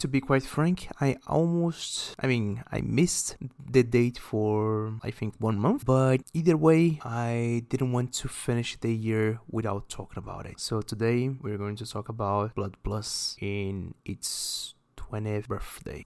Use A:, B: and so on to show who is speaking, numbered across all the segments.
A: To be quite frank, I missed the date for, I think, 1 month. But either way, I didn't want to finish the year without talking about it. So today, we're going to talk about Blood Plus in its 20th birthday.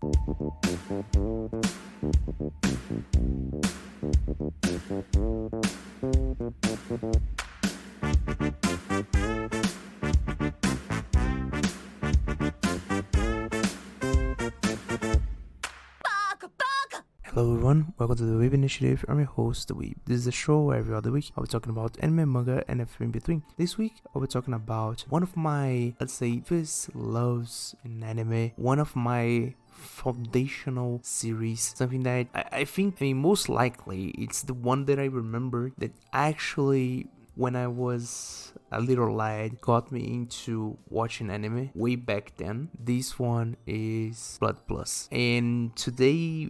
A: Hello everyone, welcome to the Weeb Initiative. I'm your host, the Weeb. This is a show where every other week I'll be talking about anime, manga, and everything in between. This week I'll be talking about one of my, first loves in anime, one of my foundational series, something that I think most likely it's the one that I remember that actually, when I was a little lad, got me into watching anime way back then. This one is Blood Plus, and today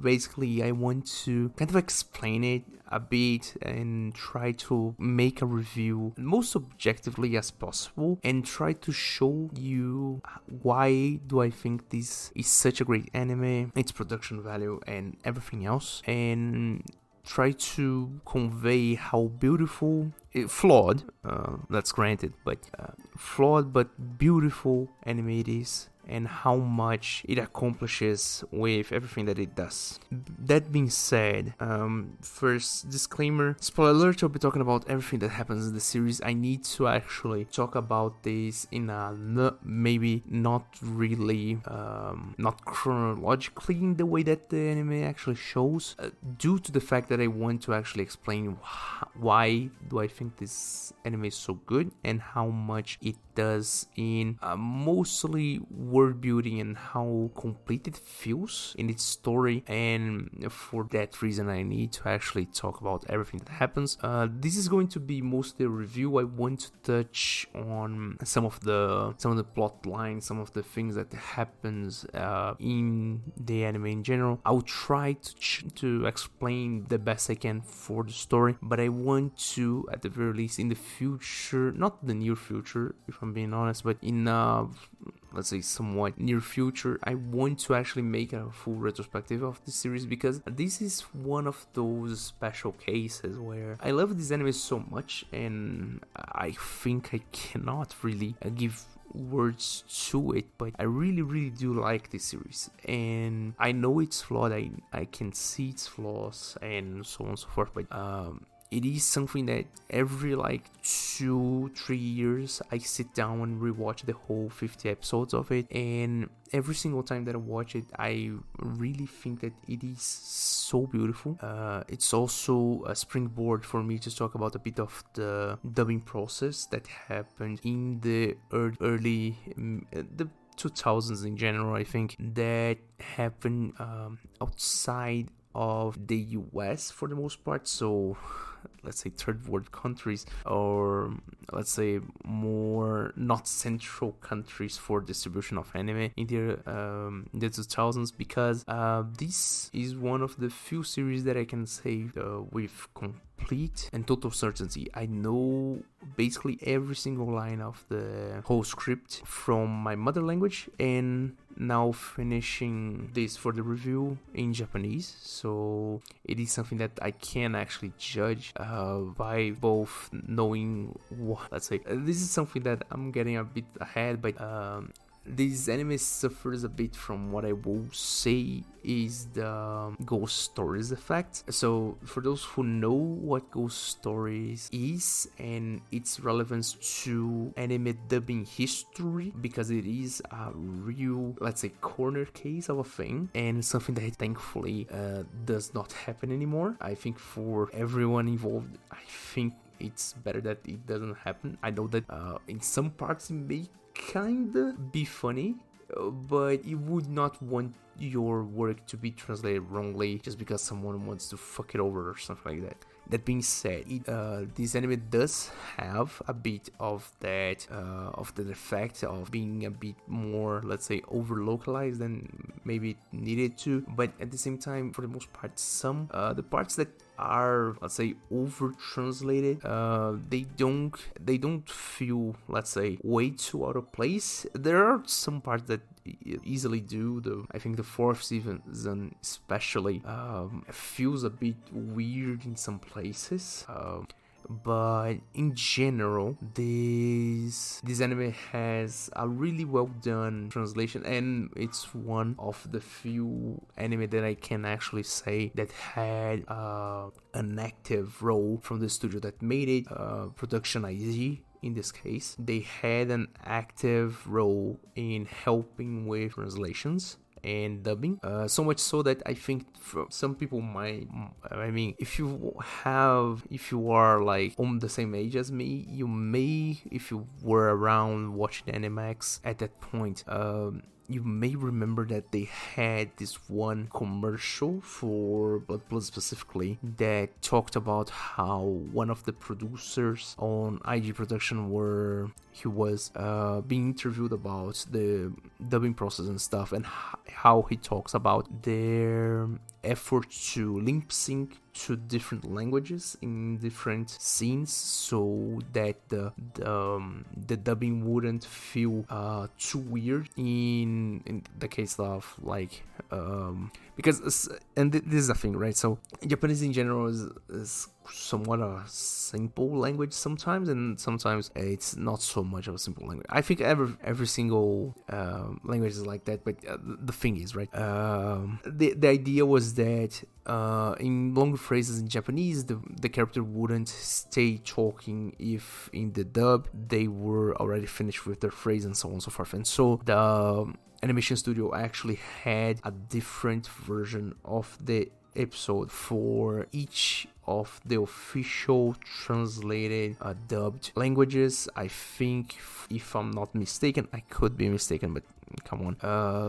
A: basically I want to kind of explain it a bit and try to make a review most objectively as possible and try to show you why do I think this is such a great anime, its production value and everything else, and try to convey how beautiful, flawed, that's granted, but flawed but beautiful anime it is, and how much it accomplishes with everything that it does. That being said, first disclaimer, spoiler alert, I'll be talking about everything that happens in the series. I need to actually talk about this in a maybe not really, not chronologically in the way that the anime actually shows, due to the fact that I want to actually explain why do I think this anime is so good and how much it does in mostly world building and how complete it feels in its story. And for that reason I need to actually talk about everything that happens. This is going to be mostly a review. I want to touch on some of the plot lines, some of the things that happens in the anime in general. I'll try to explain the best I can for the story, but I want to, at the very least in the future, not the near future if I'm being honest, but in let's say somewhat near future, I want to actually make a full retrospective of the series, because this is one of those special cases where I love this anime so much and I think I cannot really give words to it, but I really do like this series, and I know it's flawed, I can see its flaws and so on and so forth, but it is something that every 2-3 years I sit down and rewatch the whole 50 episodes of it, and every single time that I watch it I really think that it is so beautiful. It's also a springboard for me to talk about a bit of the dubbing process that happened in the early the 2000s in general. I think that happened outside of the US for the most part, so let's say third world countries, or let's say more not central countries for distribution of anime in the 2000s, because this is one of the few series that I can say with complete and total certainty I know basically every single line of the whole script from my mother language, and now finishing this for the review in Japanese, so it is something that I can actually judge by both knowing what, let's say, this is something that I'm getting a bit ahead, but this anime suffers a bit from what I will say is the ghost stories effect. So for those who know what ghost stories is and its relevance to anime dubbing history, because it is a real, let's say, corner case of a thing, and something that thankfully does not happen anymore. I think for everyone involved, I think it's better that it doesn't happen. I know that in some parts it may kinda be funny, but you would not want your work to be translated wrongly just because someone wants to fuck it over or something like that. That being said, this anime does have a bit of that, of the effect of being a bit more, let's say, over-localized than maybe it needed to. But at the same time, for the most part, some the parts that are, let's say, over-translated, they don't feel, let's say, way too out of place. There are some parts that easily do. I think the fourth season especially feels a bit weird in some places. But in general, this anime has a really well done translation, and it's one of the few anime that I can actually say that had an active role from the studio that made it, Production IG. In this case, they had an active role in helping with translations and dubbing, so much so that I think some people might, if you are like on the same age as me, you may, if you were around watching Animax at that point, you may remember that they had this one commercial for Blood Plus specifically that talked about how one of the producers on IG Production was being interviewed about the dubbing process and stuff, and how he talks about their effort to lip sync to different languages in different scenes so that the dubbing wouldn't feel too weird in the case of like because this is the thing, right? So Japanese in general is somewhat a simple language sometimes, and sometimes it's not so much of a simple language. I think every single language is like that, but the thing is, right, the idea was that in long phrases in Japanese, the character wouldn't stay talking if in the dub they were already finished with their phrase and so on and so forth. And so the animation studio actually had a different version of the episode for each of the official translated dubbed languages. I think, if I'm not mistaken, I could be mistaken, but come on,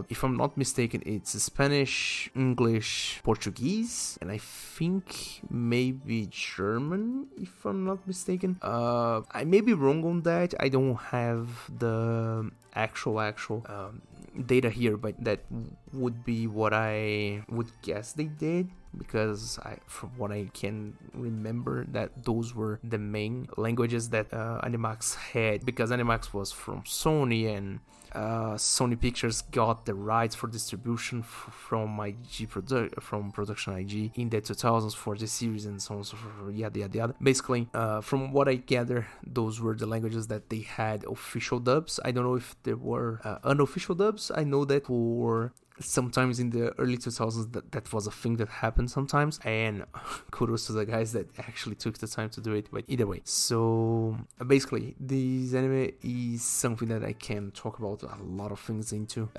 A: if I'm not mistaken, it's Spanish, English, Portuguese, and I think maybe German, if I'm not mistaken. I may be wrong on that. I don't have the actual data here, but that would be what I would guess they did, because from what I can remember, that those were the main languages that Animax had, because Animax was from Sony, and Sony Pictures got the rights for distribution from Production IG in the 2000s for the series and so on and so forth, yada yada yada. Basically, from what I gather, those were the languages that they had official dubs. I don't know if there were unofficial dubs. I know that for sometimes in the early 2000s that was a thing that happened sometimes, and kudos to the guys that actually took the time to do it. But either way, so basically this anime is something that I can talk about a lot of things into,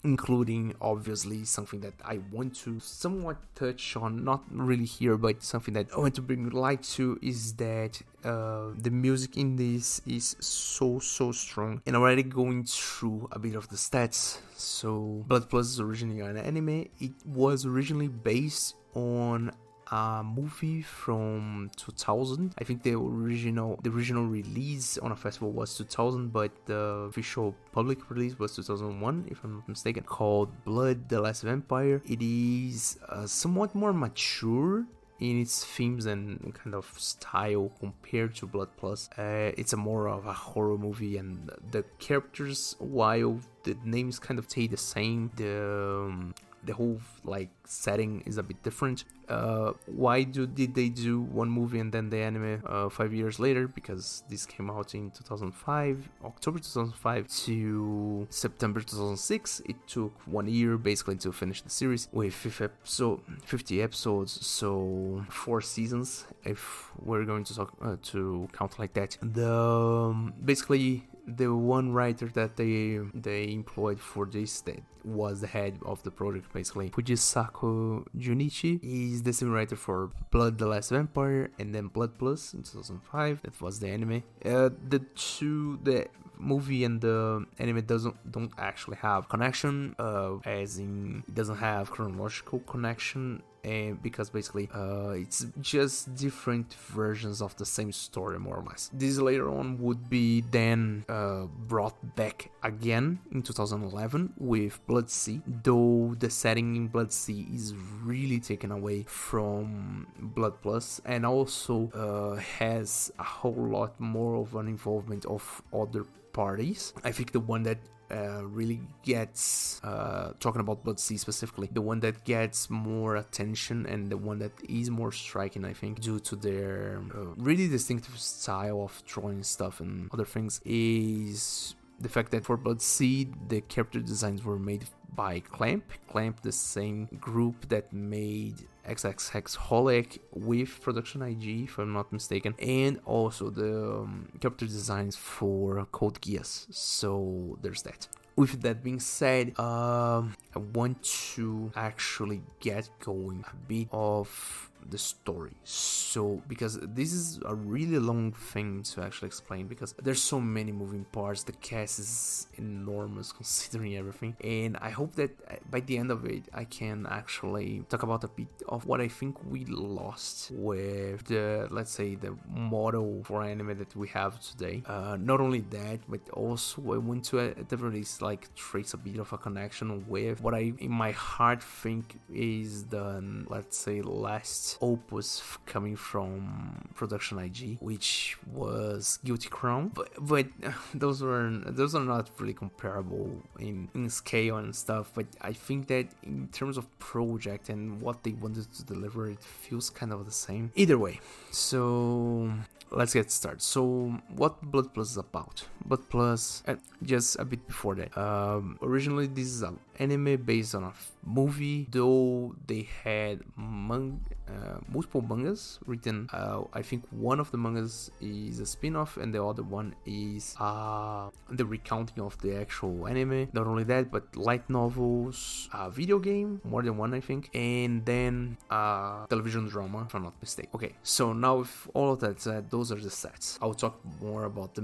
A: including obviously something that I want to somewhat touch on, not really here, but something that I want to bring light to, is that the music in this is so strong. And already going through a bit of the stats, so Blood Plus is originally an anime. It was originally based on a movie from 2000. I think the original release on a festival was 2000, but the official public release was 2001, if I'm not mistaken, called Blood the Last Vampire. It is somewhat more mature in its themes and kind of style compared to Blood Plus. It's a more of a horror movie, and the characters, while the names kind of stay the same, the whole like setting is a bit different. Why did they do one movie and then the anime 5 years later? Because this came out in 2005, October 2005 to September 2006. It took 1 year basically to finish the series with 50 episodes, so 4 seasons if we're going to talk to count like that. Basically the one writer that they employed for this, that was the head of the project basically, Fujisako Junichi, is the same writer for Blood the Last Vampire and then Blood Plus in 2005. That was the anime. The movie and the anime don't actually have connection, as in it doesn't have chronological connection, and because basically it's just different versions of the same story, more or less. This later on would be then brought back again in 2011 with Blood Sea, though the setting in Blood Sea is really taken away from Blood Plus, and also has a whole lot more of an involvement of other parties. I think the one that really gets, talking about Blood Sea specifically, the one that gets more attention and the one that is more striking, I think, due to their really distinctive style of drawing stuff and other things, is the fact that for Blood Sea, the character designs were made by Clamp, the same group that made XXX with Production IG, if I'm not mistaken, and also the character designs for Code Geass. So there's that. With that being said, I want to actually get going a bit of the story. So, because this is a really long thing to actually explain, because there's so many moving parts, the cast is enormous considering everything, and I hope that by the end of it, I can actually talk about a bit of what I think we lost with the, let's say, the model for anime that we have today. Not only that, but also I want to at the very least like trace a bit of a connection with what I in my heart think is the, let's say, last opus coming from Production IG, which was Guilty Crown, but those are not really comparable in scale and stuff. But I think that in terms of project and what they wanted to deliver, it feels kind of the same. Either way, so let's get started. So what Blood Plus is about? Blood Plus, just a bit before that, originally this is an anime based on a movie, though they had multiple mangas written. I think one of the mangas is a spin-off and the other one is the recounting of the actual anime. Not only that, but light novels, a video game, more than one I think, and then television drama, if I'm not mistaken. Okay, so now with all of that said, those are the sets. I'll talk more about the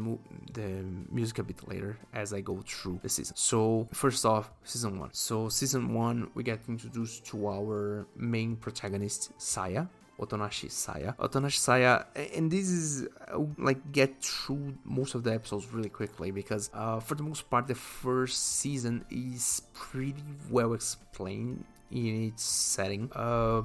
A: music a bit later as I go through the season. So first off, season 1. So season 1, we get introduced to our main protagonist, Saya. Otonashi Saya, and this is like get through most of the episodes really quickly, because for the most part the first season is pretty well explained in its setting.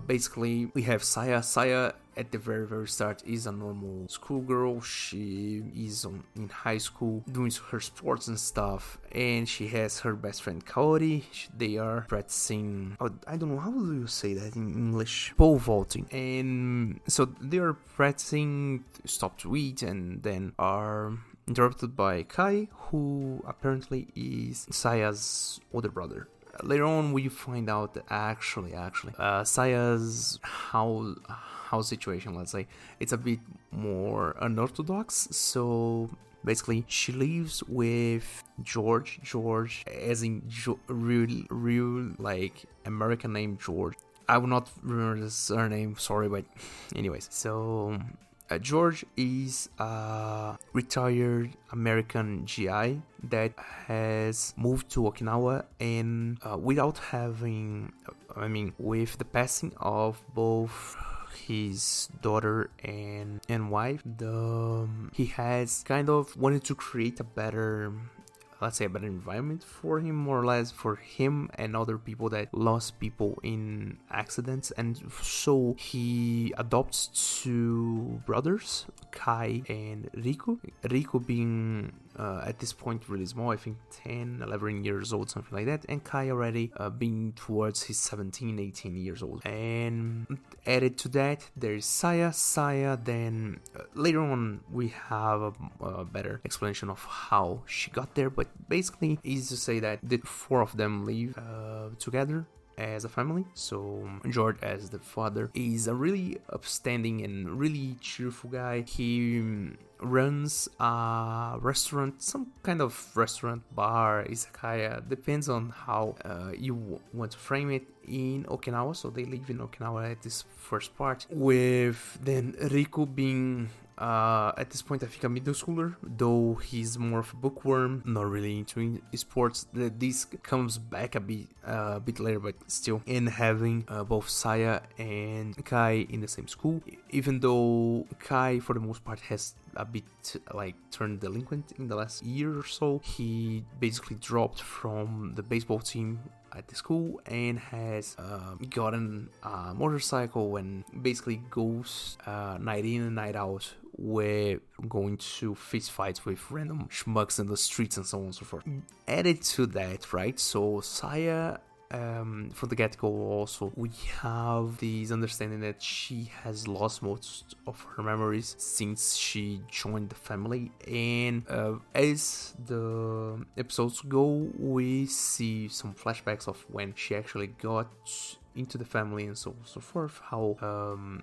A: Basically we have Saya at the very start is a normal schoolgirl. She is in high school doing her sports and stuff, and she has her best friend Kaori. They are practicing, I don't know, how do you say that in English? Pole vaulting. And so they are practicing to stop to eat, and then are interrupted by Kai, who apparently is Saya's older brother. Later on we find out that actually Saya's house situation, let's say, it's a bit more unorthodox. So basically she lives with George as in real like American name George. I will not remember the surname, sorry, but anyways, so George is a retired American GI that has moved to Okinawa, and with the passing of both his daughter and wife, he has kind of wanted to create a better, let's say, a better environment for him, more or less, for him and other people that lost people in accidents. And so he adopts two brothers, Kai and Riku being at this point really small, I think 10, 11 years old, something like that, and Kai already being towards his 17, 18 years old. And added to that, there's Saya. Then later on we have a better explanation of how she got there, but basically is to say that the four of them live together as a family. So George, as the father, is a really upstanding and really cheerful guy. He runs a restaurant, some kind of restaurant, bar, izakaya, depends on how you want to frame it, in Okinawa. So they live in Okinawa at this first part, with then Riku being at this point I think a middle schooler, though he's more of a bookworm, not really into sports. This comes back a bit later, but still. And having both Saya and Kai in the same school, even though Kai for the most part has a bit like turned delinquent in the last year or so. He basically dropped from the baseball team at the school and has gotten a motorcycle and basically goes night in and night out we're going to fist fights with random schmucks in the streets and so on and so forth. Added to that, right? So Saya, from the get-go also, we have this understanding that she has lost most of her memories since she joined the family, and as the episodes go, we see some flashbacks of when she actually got into the family and so on and so forth, how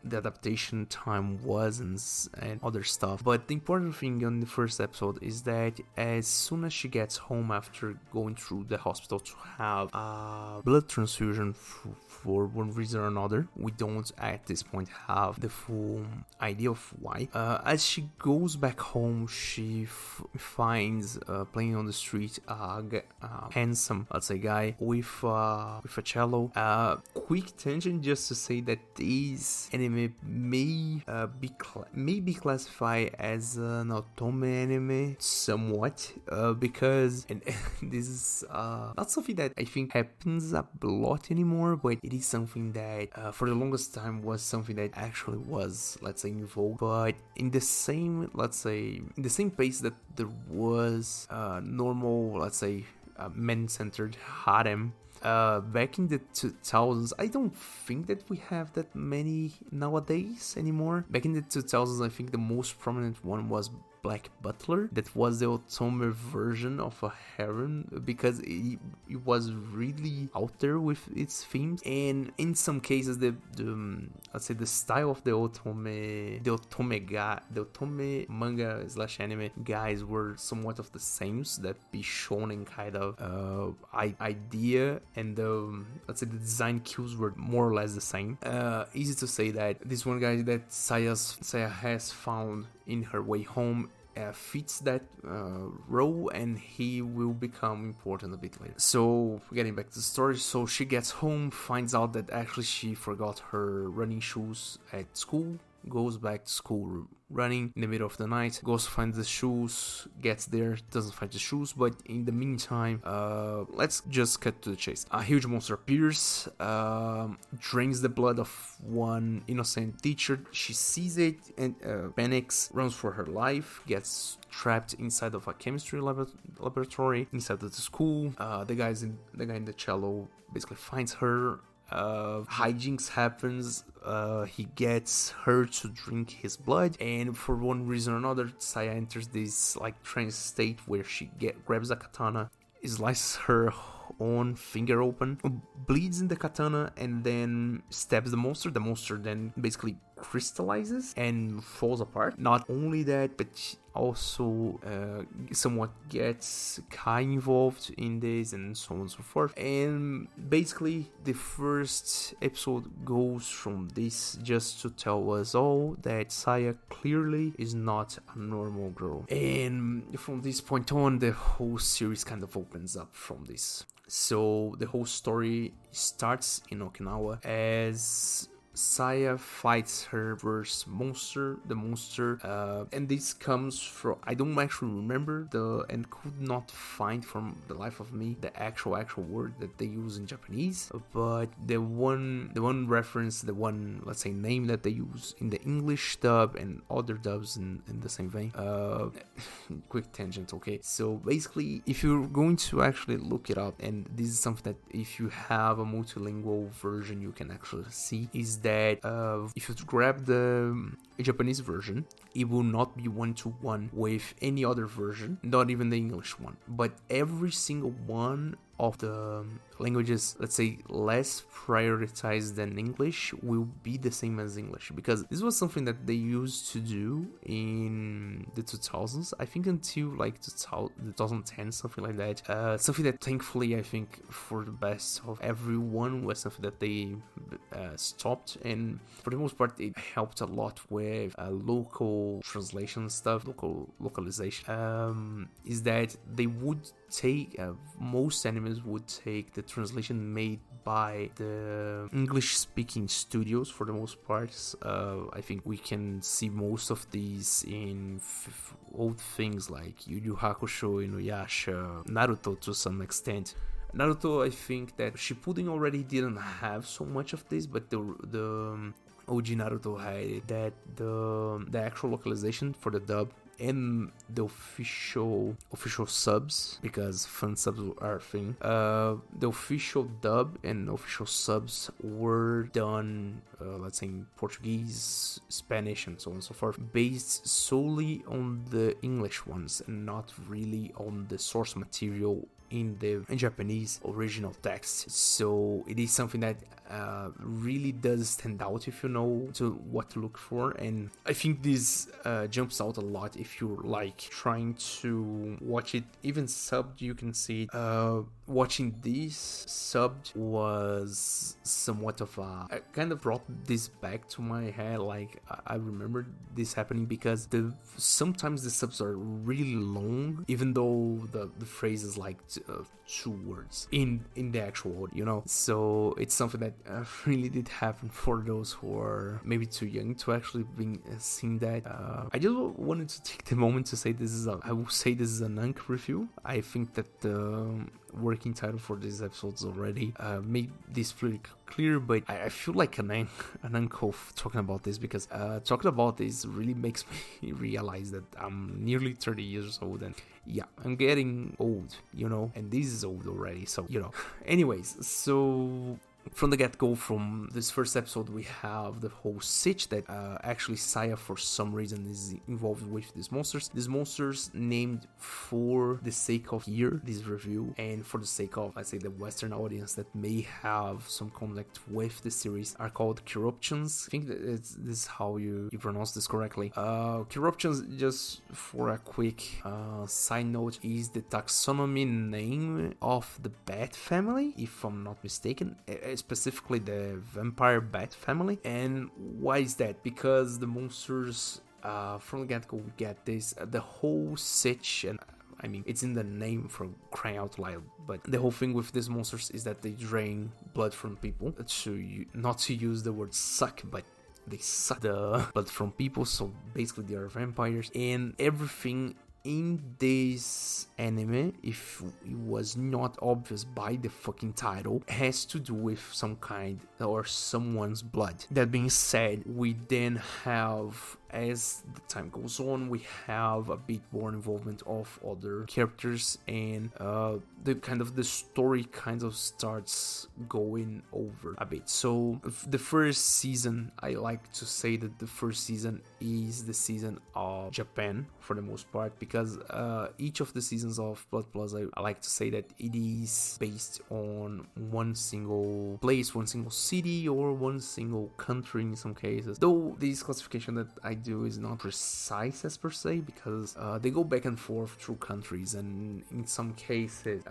A: the adaptation time was and other stuff. But the important thing on the first episode is that as soon as she gets home after going through the hospital to have a blood transfusion for one reason or another, we don't at this point have the full idea of why. As she goes back home, she finds playing on the street a handsome, let's say, guy with a cello. Quick tangent just to say that this anime may be classified as an otome anime somewhat, because, and this is not something that I think happens a lot anymore, but it is something that for the longest time was something that actually was, let's say, in vogue, but in the same pace that there was normal, let's say, men-centered harem. Back in the 2000s, I don't think that we have that many nowadays anymore. Back in the 2000s, I think the most prominent one was Black Butler. That was the otome version of a harem, because it was really out there with its themes, and in some cases the let's say the style of the otome manga / anime guys were somewhat of the same, so that be shonen kind of idea, and let's say the design cues were more or less the same. Easy to say that this one guy that Saya has found in her way home fits that role, and he will become important a bit later. So getting back to the story, so she gets home, finds out that actually she forgot her running shoes at school, goes back to school running in the middle of the night, goes to find the shoes, gets there, doesn't find the shoes, but in the meantime, let's just cut to the chase. A huge monster appears, drains the blood of one innocent teacher. She sees it and panics, runs for her life, gets trapped inside of a chemistry laboratory inside of the school. The guy in the cello basically finds her. Hijinks happens. He gets her to drink his blood, and for one reason or another, Saya enters this like trance state where she grabs a katana, slices her own finger open, bleeds in the katana, and then stabs the monster. The monster then basically crystallizes and falls apart. Not only that, but also somewhat gets Kai involved in this, and so on and so forth. And basically the first episode goes from this just to tell us all that Saya clearly is not a normal girl, and from this point on the whole series kind of opens up from this. So the whole story starts in Okinawa as Saya fights her first monster, and this comes from, I don't actually remember and could not find from the life of me the actual word that they use in Japanese, but the one reference, the one, let's say, name that they use in the English dub and other dubs in the same vein. Quick tangent, okay? So basically, if you're going to actually look it up, and this is something that if you have a multilingual version you can actually see, is that if you grab the Japanese version, it will not be one-to-one with any other version, not even the English one, but every single one of the languages, let's say, less prioritized than English, will be the same as English, because this was something that they used to do in the 2000s, I think, until like 2010, something like that. Something that thankfully, I think, for the best of everyone, was something that they stopped, and for the most part it helped a lot with local translation stuff, localization, is that they would take, most animes would take the translation made by the English-speaking studios for the most part. I think we can see most of these in old things like Yu Yu Hakusho, Inuyasha, Naruto to some extent. Naruto, I think that Shippuden already didn't have so much of this, but the OG Naruto had that the actual localization for the dub and the official subs, because fan subs are a thing. The official dub and official subs were done, let's say, in Portuguese, Spanish, and so on and so forth, based solely on the English ones and not really on the source material in Japanese original text. So it is something that really does stand out if you know what to look for, and I think this jumps out a lot if you're like trying to watch it even subbed. You can see watching this subbed was somewhat of I kind of brought this back to my head. Like I remember this happening because sometimes the subs are really long, even though the phrase is like 2 words in the actual audio, you know. So it's something that really did happen for those who are maybe too young to actually be seeing that. I just wanted to take the moment to say I will say this is an Ankh review. I think that the working title for these episodes already made this pretty clear, but I feel like an uncle talking about this, because talking about this really makes me realize that I'm nearly 30 years old, and yeah, I'm getting old, you know, and this is old already, so, you know. Anyways, so from the get-go, from this first episode, we have the whole sitch that actually Saya for some reason is involved with these monsters named for the sake of this review, and for the sake of, let's say, the Western audience that may have some contact with the series, are called Corruptions. I think that this is how you pronounce this correctly. Corruptions, just for a quick side note, is the taxonomy name of the bat family, if I'm not mistaken, specifically the vampire bat family. And why is that? Because the monsters from the get-go, we get this the whole sitch, and I mean, it's in the name, for crying out loud, but the whole thing with these monsters is that they drain blood from people. Not to use the word suck, but they suck the blood from people, so basically they are vampires. And everything in this anime, if it was not obvious by the fucking title, has to do with some kind or someone's blood. That being said, we then have, as the time goes on, we have a bit more involvement of other characters, and the story kind of starts going over a bit. So the first season, I like to say that the first season is the season of Japan for the most part, because each of the seasons of Blood Plus, I like to say that it is based on one single place, one single city, or one single country in some cases. Though this classification that I do is not precise as per se, because they go back and forth through countries, and in some cases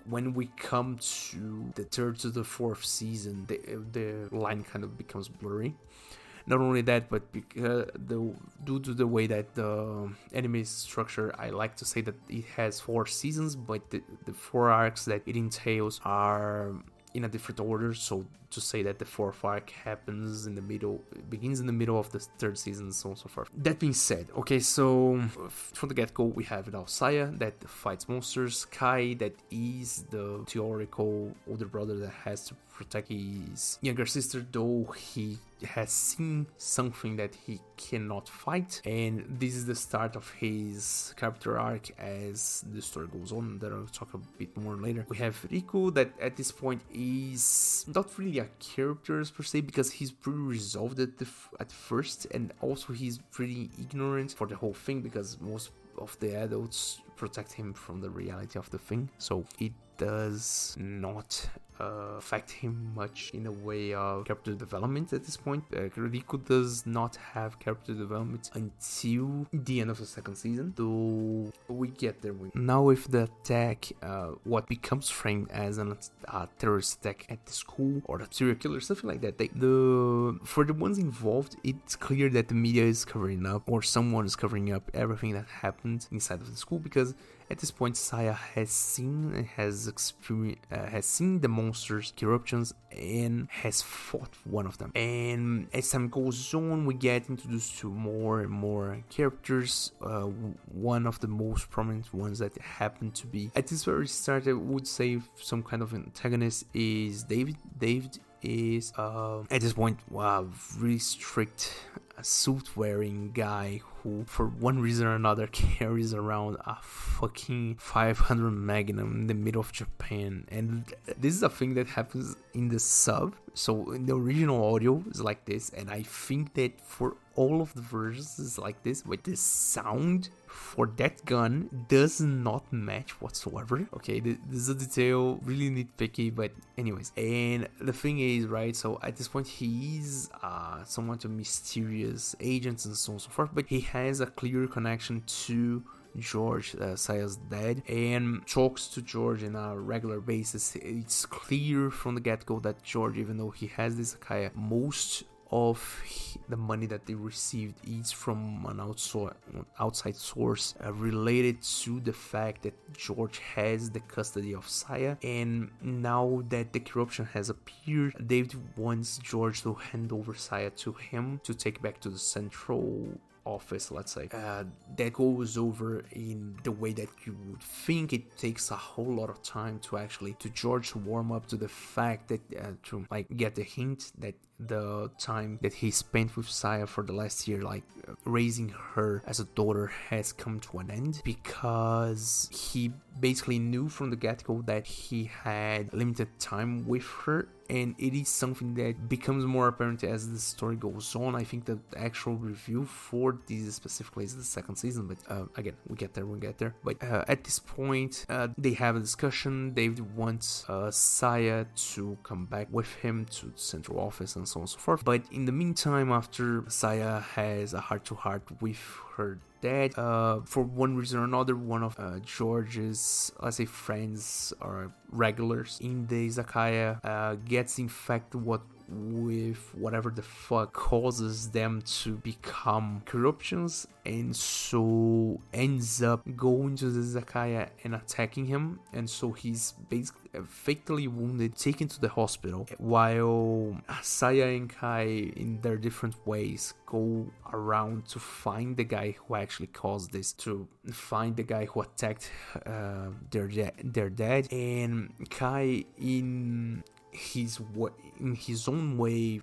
A: when we come to the 3rd to the 4th season, the line kind of becomes blurry. Not only that, but because due to the way that the anime is structured, I like to say that it has 4 seasons, but the 4 arcs that it entails are in a different order. So to say that the 4th arc begins in the middle of the 3rd season, so on and so forth. That being said, okay, so from the get-go, we have now Saya that fights monsters, Kai that is the theoretical older brother that has to protect his younger sister, though he has seen something that he cannot fight, and this is the start of his character arc as the story goes on, that I'll talk a bit more later. We have Riku that at this point is not really a character per se, because he's pretty resolved at first, and also he's pretty ignorant for the whole thing, because most of the adults protect him from the reality of the thing, so it does not affect him much in a way of character development at this point. Riku does not have character development until the end of the 2nd season, though we get there. Now with the attack, what becomes framed as a terrorist attack at the school, or a serial killer, something like that, for the ones involved, it's clear that the media is covering up, or someone is covering up everything that happened inside of the school, because at this point, Saya has seen the monsters, Corruptions, and has fought one of them. And as time goes on, we get introduced to more and more characters. One of the most prominent ones that happen to be at this very start, I would say, some kind of antagonist is David. David is at this point a really strict suit wearing guy who for one reason or another carries around a fucking 500 Magnum in the middle of Japan. And this is a thing that happens in the sub, so in the original audio is like this, and I think that for all of the versions is like this, but the sound for that gun does not match whatsoever. Okay, this is a detail, really nitpicky, but anyways. And the thing is, right, so at this point he's somewhat a mysterious agent and so on and so forth, but he has a clear connection to George, Saya's dad, and talks to George on a regular basis. It's clear from the get-go that George, even though he has this Akaya, most of the money that they received is from an outside source related to the fact that George has the custody of Saya. And now that the corruption has appeared, David wants George to hand over Saya to him to take back to the central office, let's say. That goes over in the way that you would think. It takes a whole lot of time to George to warm up to the fact that to like get the hint that the time that he spent with Saya for the last year, like raising her as a daughter, has come to an end, because he basically knew from the get-go that he had limited time with her. And it is something that becomes more apparent as the story goes on. I think the actual review for this specifically is the second season, but again, we'll get there. But at this point, they have a discussion. David wants Saya to come back with him to the central office and so on and so forth. But in the meantime, after Saya has a heart-to-heart with her dad, for one reason or another, one of George's, let's say, friends or regulars in the izakaya gets infected with whatever the fuck causes them to become corruptions, and so ends up going to the izakaya and attacking him. And so he's basically fatally wounded, taken to the hospital, while Saya and Kai, in their different ways, go around to find the guy who actually caused this, to find the guy who attacked their dad. And Kai, in his own way,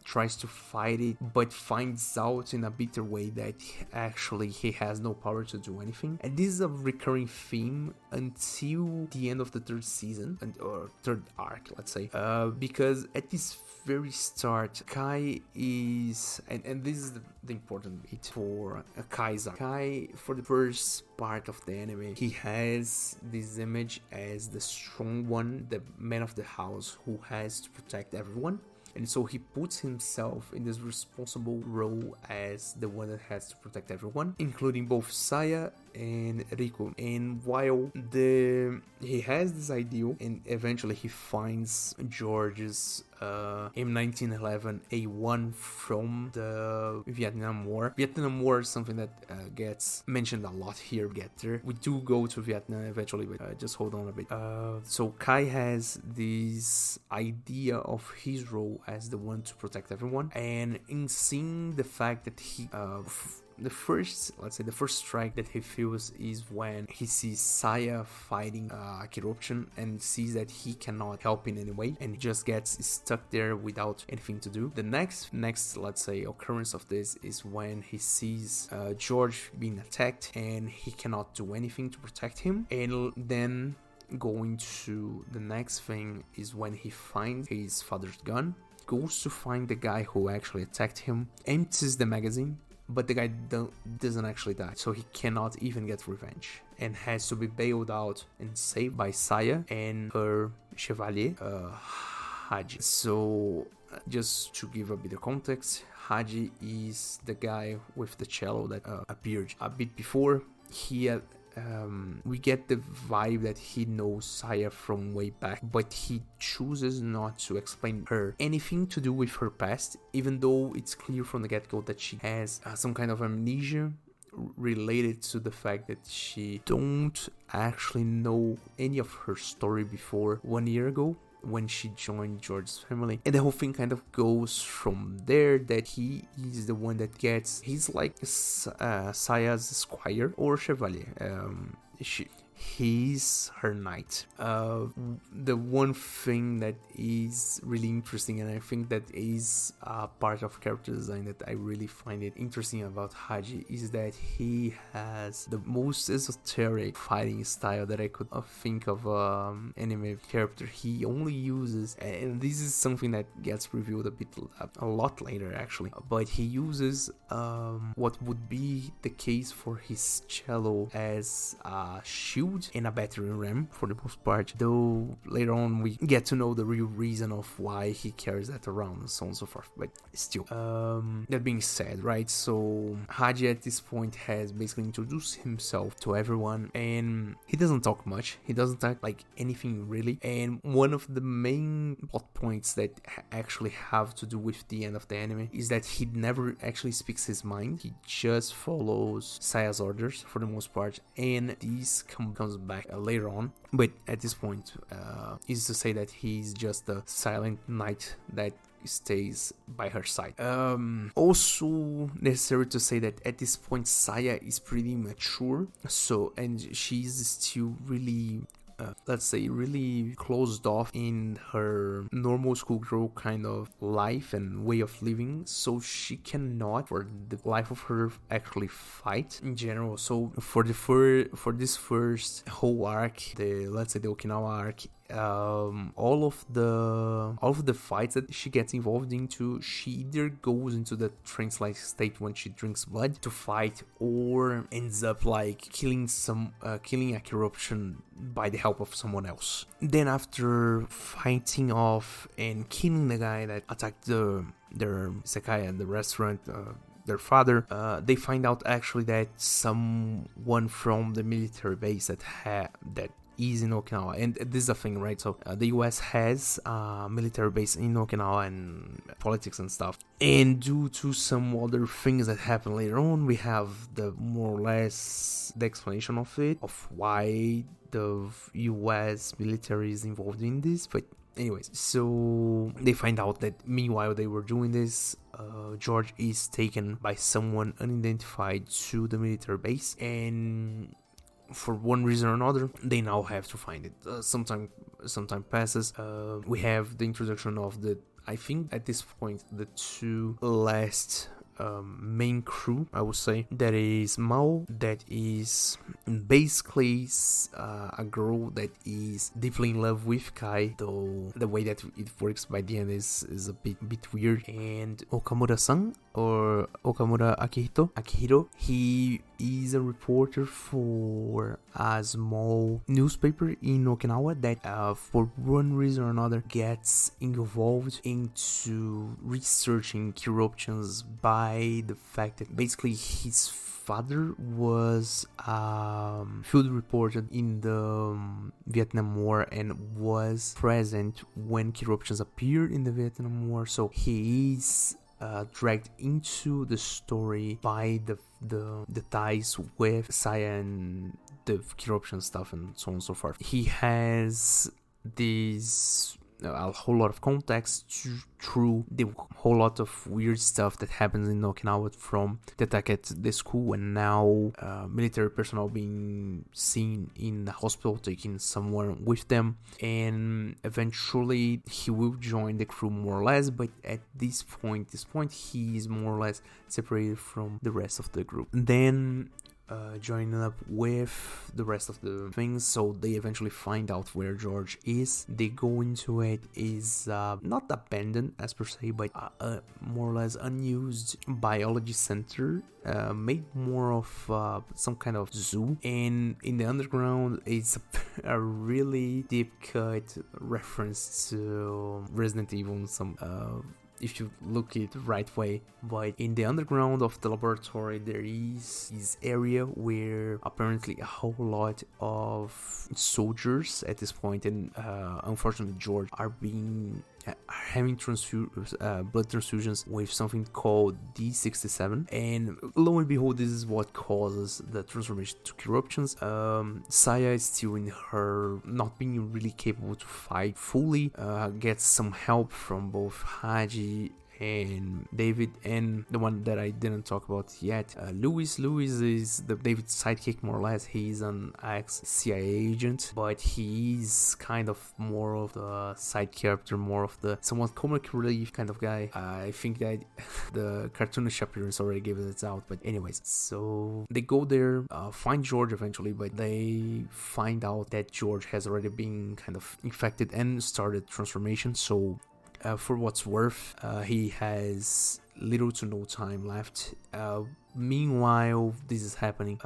A: tries to fight it, but finds out in a bitter way that actually he has no power to do anything. And this is a recurring theme until the end of the third season, or third arc, let's say, because at this very start, Kai is, and this is the important bit for Kai's arc. Kai, for the first part of the anime, he has this image as the strong one, the man of the house who has to protect everyone. And so he puts himself in this responsible role as the one that has to protect everyone, including both Saya and Riku. And while he has this ideal, and eventually he finds George's M1911 A1 from the Vietnam War. Vietnam War is something that gets mentioned a lot here. We do go to Vietnam eventually, but just hold on a bit. So Kai has this idea of his role as the one to protect everyone, and in seeing the fact that he the first strike that he feels is when he sees Saya fighting corruption and sees that he cannot help in any way, and he just gets stuck there without anything to do. The next let's say occurrence of this is when he sees George being attacked and he cannot do anything to protect him. And then going to the next thing is when he finds his father's gun, goes to find the guy who actually attacked him, empties the magazine, but the guy doesn't actually die, so he cannot even get revenge, and has to be bailed out and saved by Saya and her chevalier, Haji. So just to give a bit of context, Haji is the guy with the cello that appeared a bit before. We get the vibe that he knows Saya from way back, but he chooses not to explain her anything to do with her past, even though it's clear from the get-go that she has some kind of amnesia related to the fact that she don't actually know any of her story before 1 year ago, when she joined George's family. And the whole thing kind of goes from there, that he is the one that he's like Saya's squire or chevalier. he's her knight. The one thing that is really interesting, and I think that is part of character design that I really find it interesting about Haji, is that he has the most esoteric fighting style that I could think of anime character. He only uses, and this is something that gets revealed a lot later actually, but he uses what would be the case for his cello as a shield and a battering ram for the most part, though later on we get to know the real reason of why he carries that around and so on and so forth. But still, that being said, right, so Haji at this point has basically introduced himself to everyone, and he doesn't talk much, he doesn't talk like anything really, and one of the main plot points that actually have to do with the end of the anime is that he never actually speaks his mind. He just follows Saya's orders for the most part, and this comes back later on. But at this point, is to say that he's just a silent knight that stays by her side. Also necessary to say that at this point Saya is pretty mature, so, and she's still really let's say really closed off in her normal schoolgirl kind of life and way of living, so she cannot for the life of her actually fight in general. So for this first whole arc, let's say the Okinawa arc, all of the fights that she gets involved into, she either goes into the trance-like state when she drinks blood to fight, or ends up like killing a corruption by the help of someone else. Then after fighting off and killing the guy that attacked their isekai at the restaurant, their father, they find out actually that someone from the military base that is in Okinawa, and this is a thing, right? So the US has a military base in Okinawa and politics and stuff, and due to some other things that happen later on, we have the more or less the explanation of it, of why the US military is involved in this. But anyways, so they find out that meanwhile they were doing this, George is taken by someone unidentified to the military base, and for one reason or another, they now have to find it. Some time passes. We have the introduction of I think at this point, the two last main crew, I would say. That is Mao, that is basically a girl that is deeply in love with Kai, though the way that it works by the end is a bit weird. And Okamura-san, or Okamura Akihiro, he is a reporter for a small newspaper in Okinawa that for one reason or another gets involved into researching corruptions by the fact that basically his father was a field reporter in the Vietnam War and was present when corruptions appeared in the Vietnam War, so he is dragged into the story by the ties with Saya and the corruption stuff and so on and so forth. He has this a whole lot of context through the whole lot of weird stuff that happens in Okinawa, from the attack at the school, and now military personnel being seen in the hospital taking someone with them, and eventually he will join the crew more or less, but at this point he is more or less separated from the rest of the group. Then joining up with the rest of the things, so they eventually find out where George is. They go into it is not abandoned as per se, but more or less unused biology center, made more of some kind of zoo. And in the underground, it's a really deep cut reference to Resident Evil, if you look it the right way. But in the underground of the laboratory, there is this area where apparently a whole lot of soldiers at this point, and unfortunately George, are having blood transfusions with something called D67, and lo and behold, this is what causes the transformation to corruptions. Saya is still in her not being really capable to fight fully, gets some help from both Haji and David, and the one that I didn't talk about yet, Louis. Louis is the David's sidekick, more or less. He's an ex-CIA agent, but he's kind of more of the side character, more of the somewhat comic relief kind of guy. I think that the cartoonish appearance already gave it out, but anyways, so they go there, find George eventually, but they find out that George has already been kind of infected and started transformation. So for what's worth, he has little to no time left. Meanwhile, this is happening.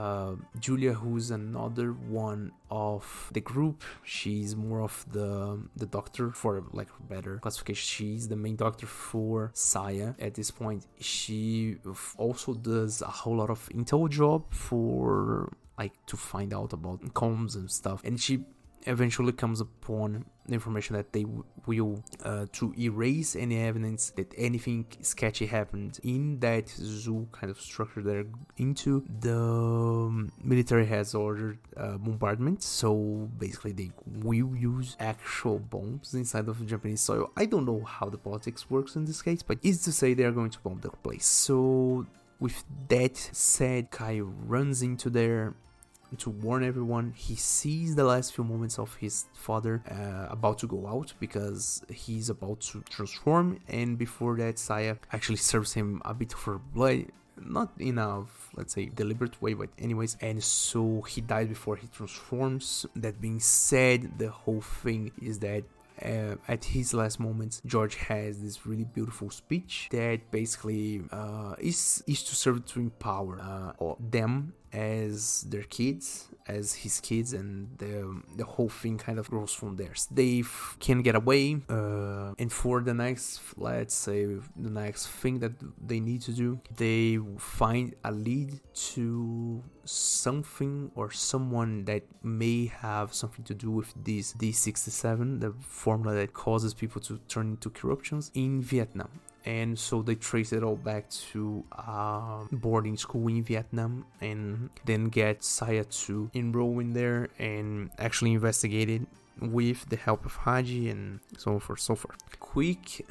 A: Julia, who's another one of the group, she's more of the doctor, for like better classification. She's the main doctor for Saya at this point. She also does a whole lot of intel job for like to find out about comms and stuff, and she eventually comes upon the information that they will to erase any evidence that anything sketchy happened in that zoo kind of structure they're into. The military has ordered bombardment, so basically they will use actual bombs inside of Japanese soil. I don't know how the politics works in this case, but it's to say they're going to bomb the place. So with that said, Kai runs into there to warn everyone. He sees the last few moments of his father about to go out because he's about to transform, and before that Saya actually serves him a bit of her blood, not in a, let's say, deliberate way, but anyways, and so he died before he transforms. That being said, the whole thing is that at his last moments, George has this really beautiful speech that basically is to serve to empower them as their kids, as his kids, and the whole thing kind of grows from there. They can get away, and for the next, let's say, the next thing that they need to do, they find a lead to something or someone that may have something to do with this D67, the formula that causes people to turn into corruptions in Vietnam. And so they trace it all back to boarding school in Vietnam, and then get Saya to enroll in there and actually investigate it with the help of Haji and so forth, so forth. Quick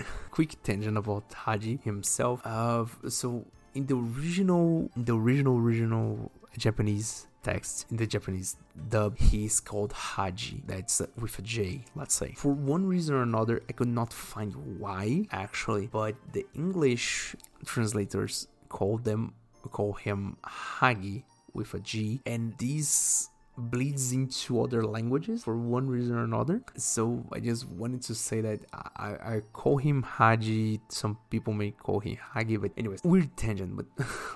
A: tangent about Haji himself. So in the original Japanese text, in the Japanese dub, he's called Haji. That's with a J, let's say. For one reason or another, I could not find why actually, but the English translators call him Hagi with a G, and this bleeds into other languages for one reason or another. So I just wanted to say that I call him Haji. Some people may call him Hagi, but anyways, weird tangent, but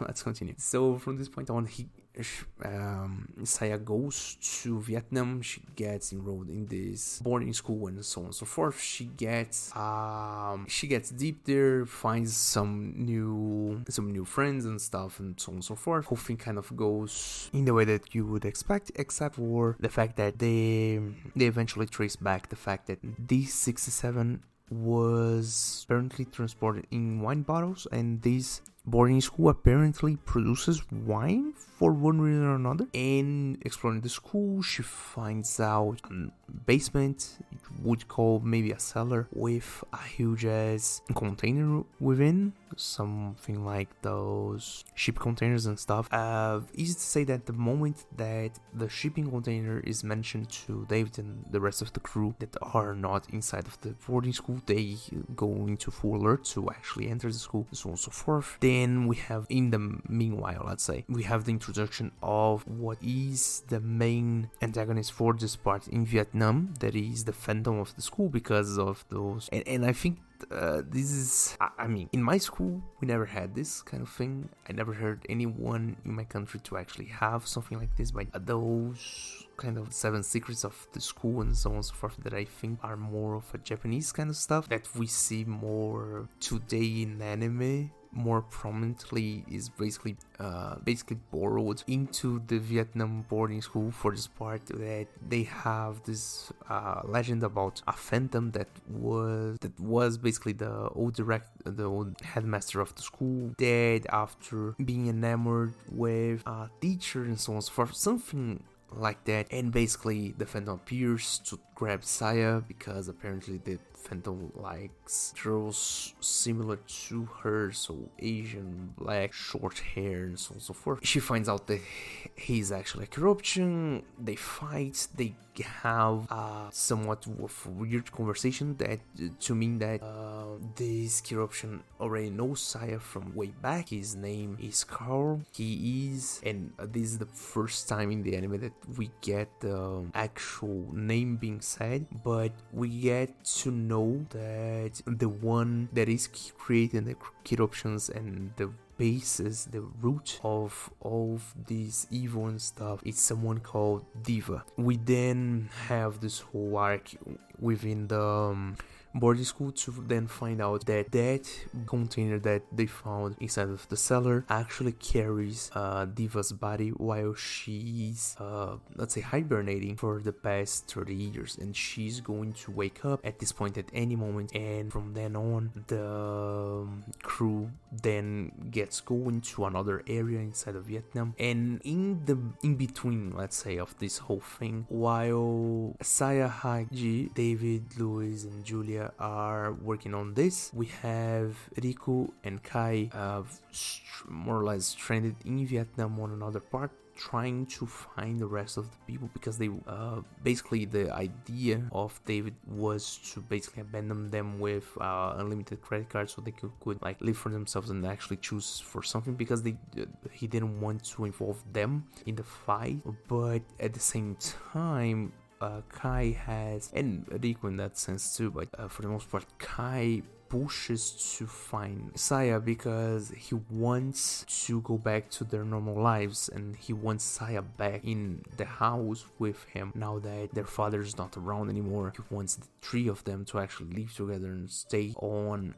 A: let's continue. So from this point on, Saya goes to Vietnam. She gets enrolled in this boarding school and so on and so forth. She gets deep there, finds some new friends and stuff, and so on and so forth. Whole thing kind of goes in the way that you would expect, except for the fact that they eventually trace back the fact that D67 was apparently transported in wine bottles, and this boarding school apparently produces wine for one reason or another. And exploring the school, she finds out a basement, it would call maybe a cellar, with a huge ass container within, something like those ship containers and stuff. Easy to say that the moment that the shipping container is mentioned to David and the rest of the crew that are not inside of the boarding school, they go into full alert to actually enter the school, so on and so forth. Then we have, in the meanwhile, let's say, we have the introduction of what is the main antagonist for this part in Vietnam, that is the phantom of the school, because of those, and I think this is, I mean, in my school we never had this kind of thing. I never heard anyone in my country to actually have something like this, but those kind of 7 secrets of the school and so on and so forth, that I think are more of a Japanese kind of stuff that we see more today in anime, more prominently, is basically borrowed into the Vietnam boarding school. For this part, that they have this legend about a phantom that was basically the old headmaster of the school, dead after being enamored with a teacher and so on and so forth, something like that, and basically the Phantom appears to grab Saya because apparently the Phantom likes girls similar to her, so Asian, black, short hair, and so on and so forth. She finds out that he's actually a corruption. They fight. They have a somewhat of weird conversation that to mean that this corruption already knows Saya from way back. His name is Carl. He is, and this is the first time in the anime that we get the actual name being said, but we get to know that the one that is creating the corruptions and the basis, the root of all of this evil and stuff, it's someone called Diva. We then have this whole arc within the boarding school to then find out that that container that they found inside of the cellar actually carries Diva's body while she's let's say hibernating for the past 30 years, and she's going to wake up at this point at any moment, and from then on the crew then gets going to another area inside of Vietnam. And in between, let's say, of this whole thing, while Saya, Haji, David, Louis, and Julia are working on this, we have Riku and Kai more or less stranded in Vietnam on another part, trying to find the rest of the people, because they basically the idea of David was to basically abandon them with unlimited credit cards so they could like live for themselves and actually choose for something, because he didn't want to involve them in the fight. But at the same time, Kai has, and Riku in that sense too, but for the most part, Kai pushes to find Saya because he wants to go back to their normal lives, and he wants Saya back in the house with him now that their father is not around anymore. He wants the three of them to actually live together and stay on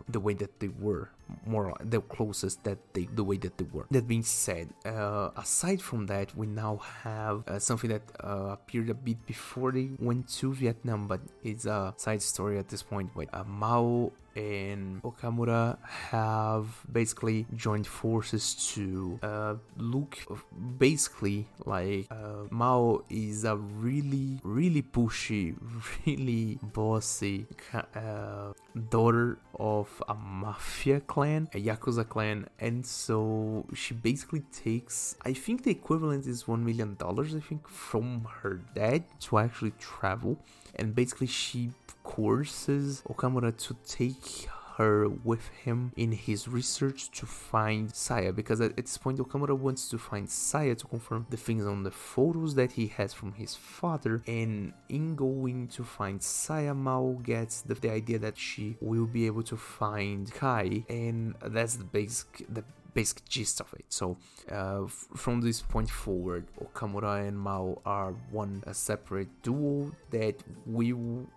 A: the way that they were, more the closest that the way that they were. That being said, aside from that, we now have something that appeared a bit before they went to Vietnam, but it's a side story at this point. But Mao and Okamura have basically joined forces to look, basically like Mao is a really pushy, really bossy daughter of a mafia clan, a Yakuza clan, and so she basically takes, I think the equivalent is $1 million, I think, from her dad to actually travel, and basically she coerces Okamura to take her with him in his research to find Saya, because at this point Okamura wants to find Saya to confirm the things on the photos that he has from his father, and in going to find Saya, Mao gets the idea that she will be able to find Kai, and that's the basic gist of it. So from this point forward, Okamura and Mao are a separate duo that will,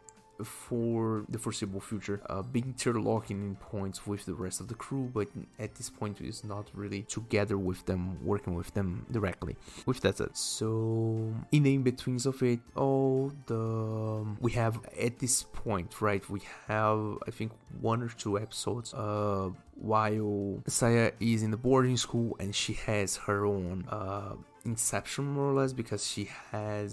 A: for the foreseeable future, be interlocking in points with the rest of the crew, but at this point is not really together with them, working with them directly. With that said, so in the in-betweens of it all, we have at this point, right, we have I think 1 or 2 episodes while Saya is in the boarding school and she has her own inception, more or less, because she has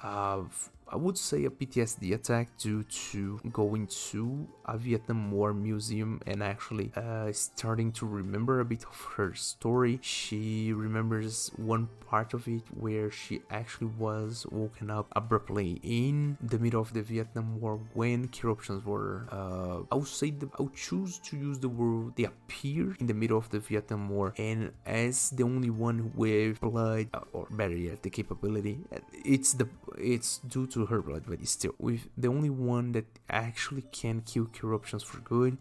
A: I would say a PTSD attack due to going to a Vietnam War museum and actually starting to remember a bit of her story. She remembers one part of it where she actually was woken up abruptly in the middle of the Vietnam War when corruptions were, I would choose to use the word, they appeared in the middle of the Vietnam War, and as the only one with blood, or better yet, the capability, it's due to her blood, but still, with the only one that actually can kill corruptions for good.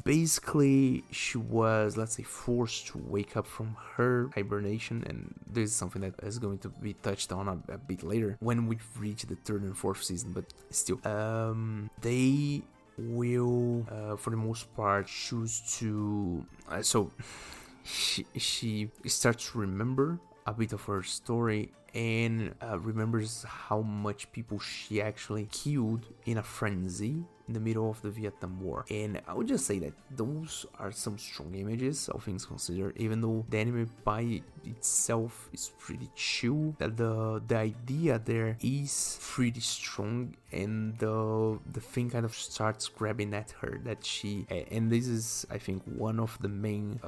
A: Basically, she was, let's say, forced to wake up from her hibernation, and this is something that is going to be touched on a bit later when we reach the 3rd and 4th season, but still, they will, for the most part, choose to, so she starts to remember a bit of her story and remembers how much people she actually killed in a frenzy in the middle of the Vietnam War. And I would just say that those are some strong images, all things considered, even though the anime by itself is pretty chill, that the idea there is pretty strong, and the thing kind of starts grabbing at her, that she, and this is I think one of the main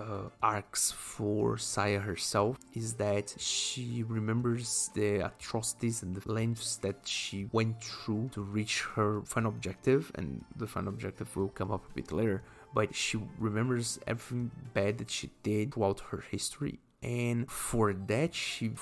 A: arcs for Saya herself, is that she remembers the atrocities and the lengths that she went through to reach her final objective, and the final objective will come up a bit later, but she remembers everything bad that she did throughout her history. And for that, she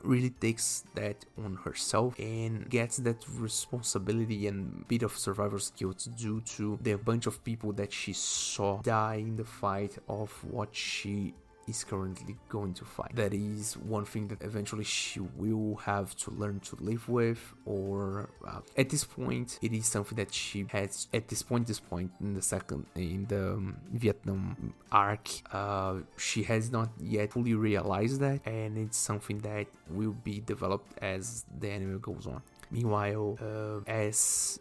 A: really takes that on herself and gets that responsibility and bit of survival skills due to the bunch of people that she saw die in the fight of what she is currently going to fight. That is one thing that eventually she will have to learn to live with, or at this point it is something that she has at this point in the Vietnam arc, she has not yet fully realized that, and it's something that will be developed as the anime goes on. Meanwhile, as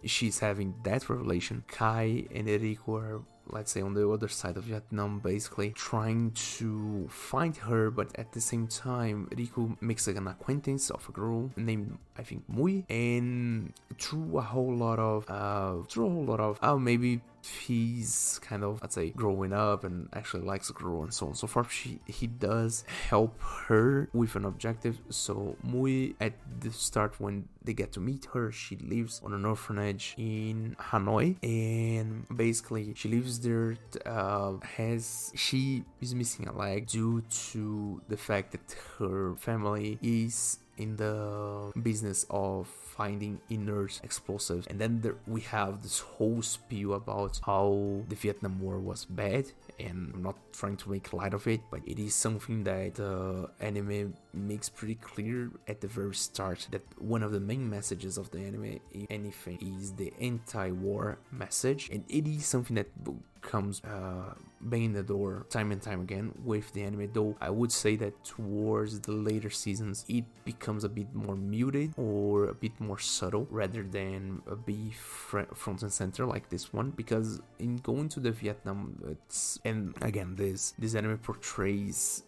A: she's having that revelation, Kai and Eriko are, let's say, on the other side of Vietnam, basically trying to find her, but at the same time, Riku makes an acquaintance of a girl named, I think, Mui, and through a whole lot of maybe he's kind of, let's say, growing up and actually likes a girl and so on and so forth, he does help her with an objective. So Mui, at the start when they get to meet her, she lives on an orphanage in Hanoi, and basically she lives there, she is missing a leg due to the fact that her family is in the business of finding inert explosives. And then we have this whole spiel about how the Vietnam War was bad, and I'm not trying to make light of it, but it is something that the anime makes pretty clear at the very start, that one of the main messages of the anime, if anything, is the anti-war message, and it is something that comes banging the door time and time again with the anime, though I would say that towards the later seasons it becomes a bit more muted or a bit more subtle rather than be front and center like this one, because in going to the Vietnam, and again this anime portrays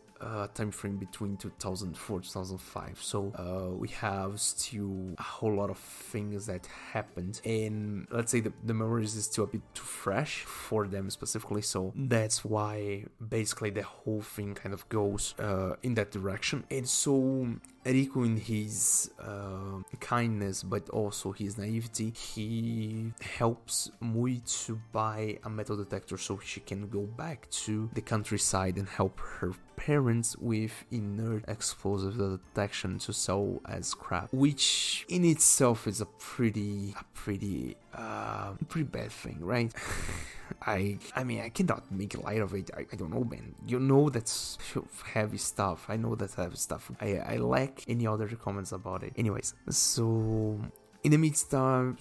A: time frame between 2004 2005, so we have still a whole lot of things that happened, and let's say the memories is still a bit too fresh for them specifically, so that's why basically the whole thing kind of goes in that direction. And so Riku, in his kindness but also his naivety, he helps Mui to buy a metal detector so she can go back to the countryside and help her parents with inert explosive detection to sell as scrap, which in itself is a pretty bad thing, right? I mean, I cannot make light of it. I don't know, man. You know, that's heavy stuff. I know that's heavy stuff. I lack any other comments about it. Anyways, so in the meantime,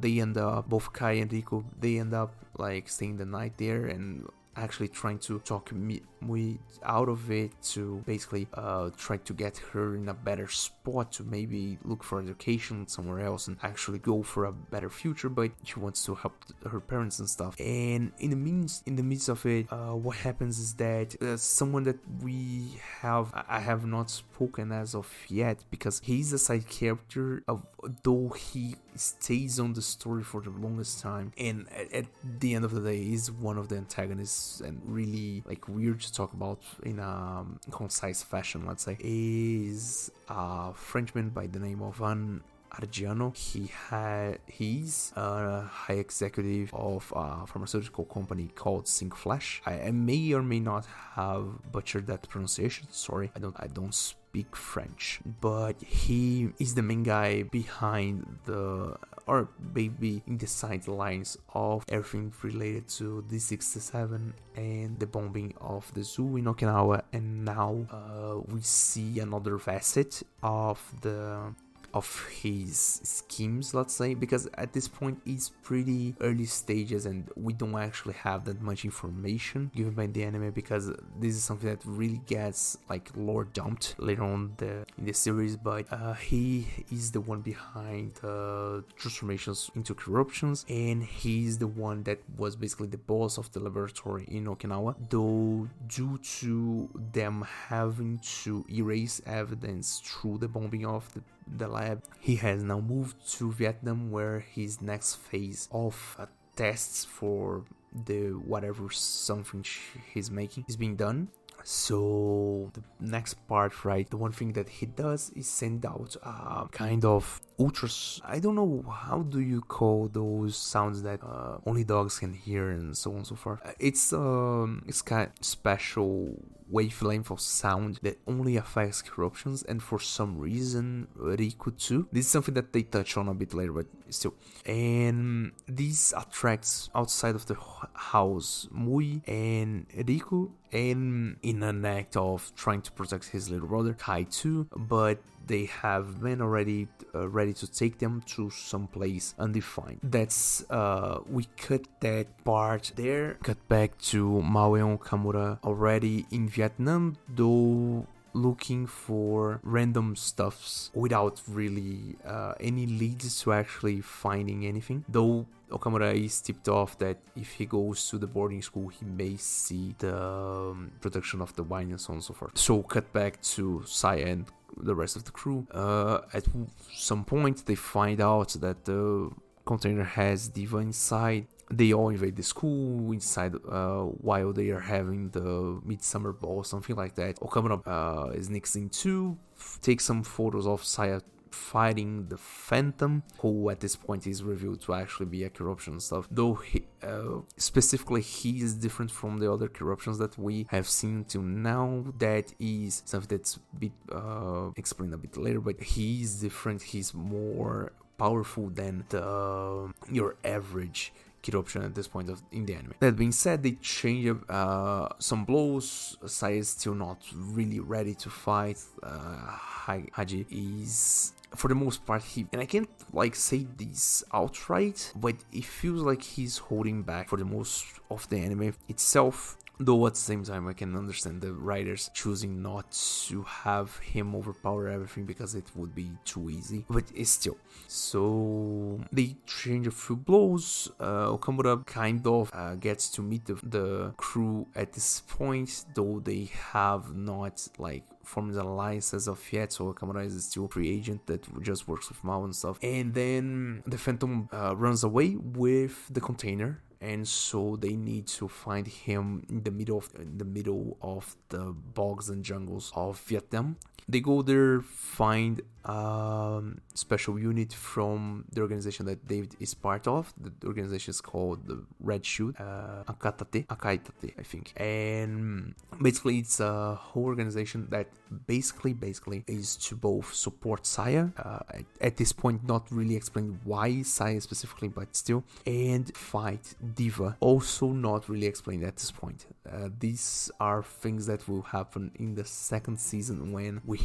A: they end up, both Kai and Riku, they end up like staying the night there and actually trying to talk Mui out of it, to basically try to get her in a better spot to maybe look for education somewhere else and actually go for a better future, but she wants to help her parents and stuff. And in the midst of it, what happens is that someone that I have not spoken as of yet, because he's a side character, though he stays on the story for the longest time, and at the end of the day is one of the antagonists, and really like weird to talk about in a concise fashion, let's say, is a Frenchman by the name of Van Argiano. He's a high executive of a pharmaceutical company called Sync Flash. I may or may not have butchered that pronunciation. Sorry, I don't speak French, but he is the main guy behind or maybe in the sidelines of everything related to D67 and the bombing of the zoo in Okinawa. And now we see another facet of the of his schemes, let's say, because at this point it's pretty early stages and we don't actually have that much information given by the anime, because this is something that really gets like lore dumped later on in the series. But he is the one behind transformations into corruptions, and he's the one that was basically the boss of the laboratory in Okinawa, though due to them having to erase evidence through the bombing of the lab, he has now moved to Vietnam, where his next phase of tests for the whatever something he's making is being done. So the next part, right, the one thing that he does is send out kind of ultras. I don't know, how do you call those sounds that only dogs can hear and so on and so forth. It's kind of special wavelength of sound that only affects corruptions, and for some reason Riku too. This is something that they touch on a bit later, but still. And this attracts outside of the house Mui and Riku, and in an act of trying to protect his little brother Kai too, but they have men already ready to take them to some place undefined. That's we cut that part there. Cut back to Mao and Kamura already in Vietnam, though looking for random stuffs without really any leads to actually finding anything, though Okamura is tipped off that if he goes to the boarding school he may see the production of the wine and so on and so forth. So cut back to Saya and the rest of the crew. At some point they find out that the container has Diva inside. They all invade the school inside while they are having the midsummer ball, something like that. Okamura sneaks in too, takes some photos of Saya fighting the Phantom, who at this point is revealed to actually be a corruption stuff, though specifically he is different from the other corruptions that we have seen till now. That is something that's a bit explained a bit later, but he is different. He's more powerful than your average corruption at this point in the anime. That being said, they change some blows. Saya is still not really ready to fight. Haji is, for the most part, and I can't like say this outright, but it feels like he's holding back for the most of the anime itself. Though at the same time I can understand the writers choosing not to have him overpower everything because it would be too easy, but it's still. So they change a few blows. Okamura kind of gets to meet the crew at this point, though they have not like formed an alliance as of yet, so Okamura is still a free agent that just works with Mao and stuff. And then the Phantom runs away with the container, and so they need to find him in the middle of the bogs and jungles of Vietnam. They go there, find a special unit from the organization that David is part of. The organization is called the Red Shoot, Akaitate, I think. And basically it's a whole organization that basically is to both support Saya, at this point not really explain why Saya specifically, but still, and fight Diva, also not really explained at this point. These are things that will happen in the second season when we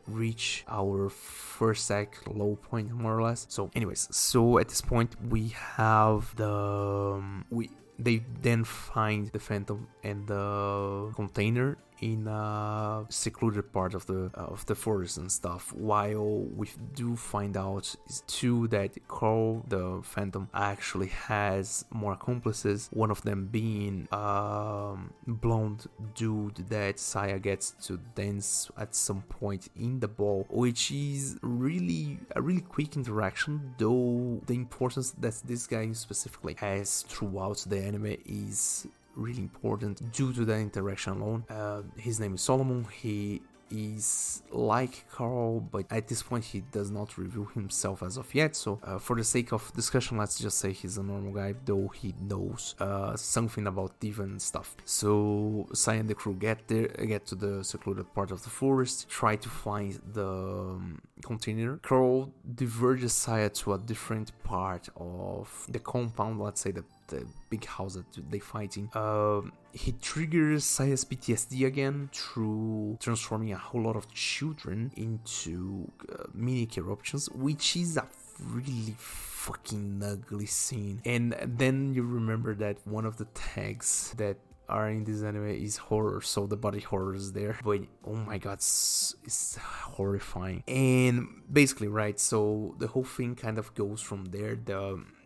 A: reach our first act low point, more or less. So anyways, so at this point we have they then find the Phantom and the container in a secluded part of the forest and stuff, while we do find out too that Carl the Phantom actually has more accomplices, one of them being blonde dude that Saya gets to dance at some point in the ball, which is a really quick interaction, though the importance that this guy specifically has throughout the anime is really important due to that interaction alone. His name is Solomon. He is like Carl, but at this point he does not reveal himself as of yet, so for the sake of discussion, let's just say he's a normal guy, though he knows something about Diva and stuff. So Sai and the crew get to the secluded part of the forest, try to find the container. Carl diverges Saya to a different part of the compound, let's say the the big house that they fighting. He triggers Saya's PTSD again through transforming a whole lot of children into mini corruptions, which is a really fucking ugly scene. And then you remember that one of the tags that are in this anime is horror, so the body horror is there, but oh my god, it's horrifying. And basically, right, so the whole thing kind of goes from there.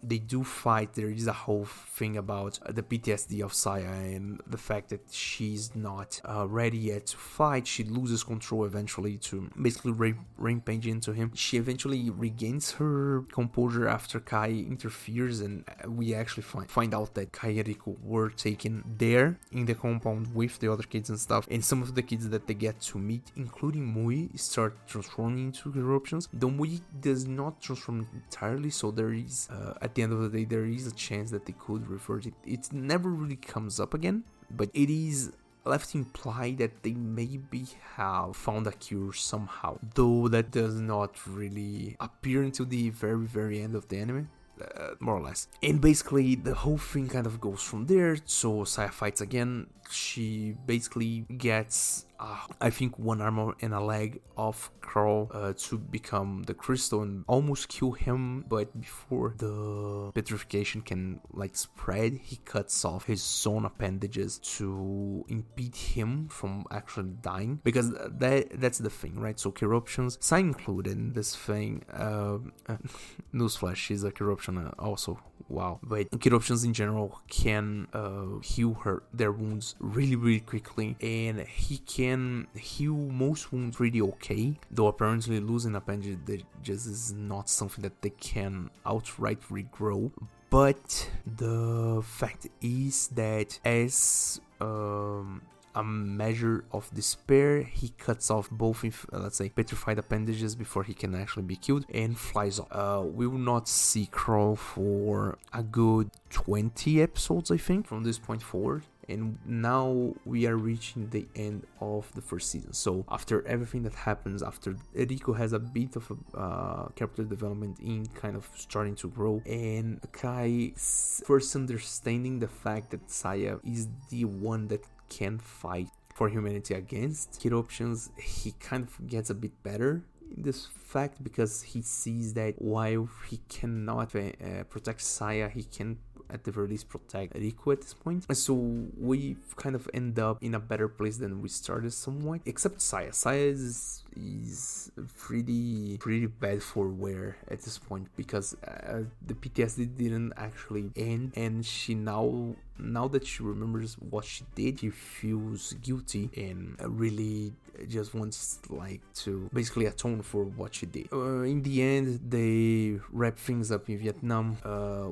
A: They do fight. There is a whole thing about the PTSD of Saya and the fact that she's not ready yet to fight. She loses control eventually to basically rampage into him. She eventually regains her composure after Kai interferes, and we actually find out that Kai and Riko were taken there in the compound with the other kids and stuff. And some of the kids that they get to meet, including Mui, start transforming into eruptions. Though Mui does not transform entirely, so there is at the end of the day, there is a chance that they could revert it. It never really comes up again, but it is left implied that they maybe have found a cure somehow, though that does not really appear until the very, very end of the anime. More or less. And basically the whole thing kind of goes from there. So Saya fights again. She basically gets I think one arm and a leg of Crow to become the crystal and almost kill him, but before the petrification can like spread, he cuts off his own appendages to impede him from actually dying, because that's the thing, right? So corruptions, Sai included in this thing, newsflash, she's a corruption also, wow, but corruptions in general can heal their wounds really quickly, and he can heal most wounds really okay, though apparently losing appendages is not something that they can outright regrow. But the fact is that as a measure of despair, he cuts off both, let's say, petrified appendages before he can actually be killed and flies off. We will not see Crow for a good 20 episodes, I think, from this point forward. And now we are reaching the end of the first season. So after everything that happens, after Riko has a bit of a character development in kind of starting to grow, and Kai first understanding the fact that Saya is the one that can fight for humanity against corruptions, he kind of gets a bit better in this fact, because he sees that while he cannot protect Saya, he can at the very least protect Riko at this point. So we kind of end up in a better place than we started somewhat, except Saya. Saya is pretty bad for wear at this point, because the PTSD didn't actually end, and she now that she remembers what she did, she feels guilty and really just wants like to basically atone for what she did. In the end, they wrap things up in Vietnam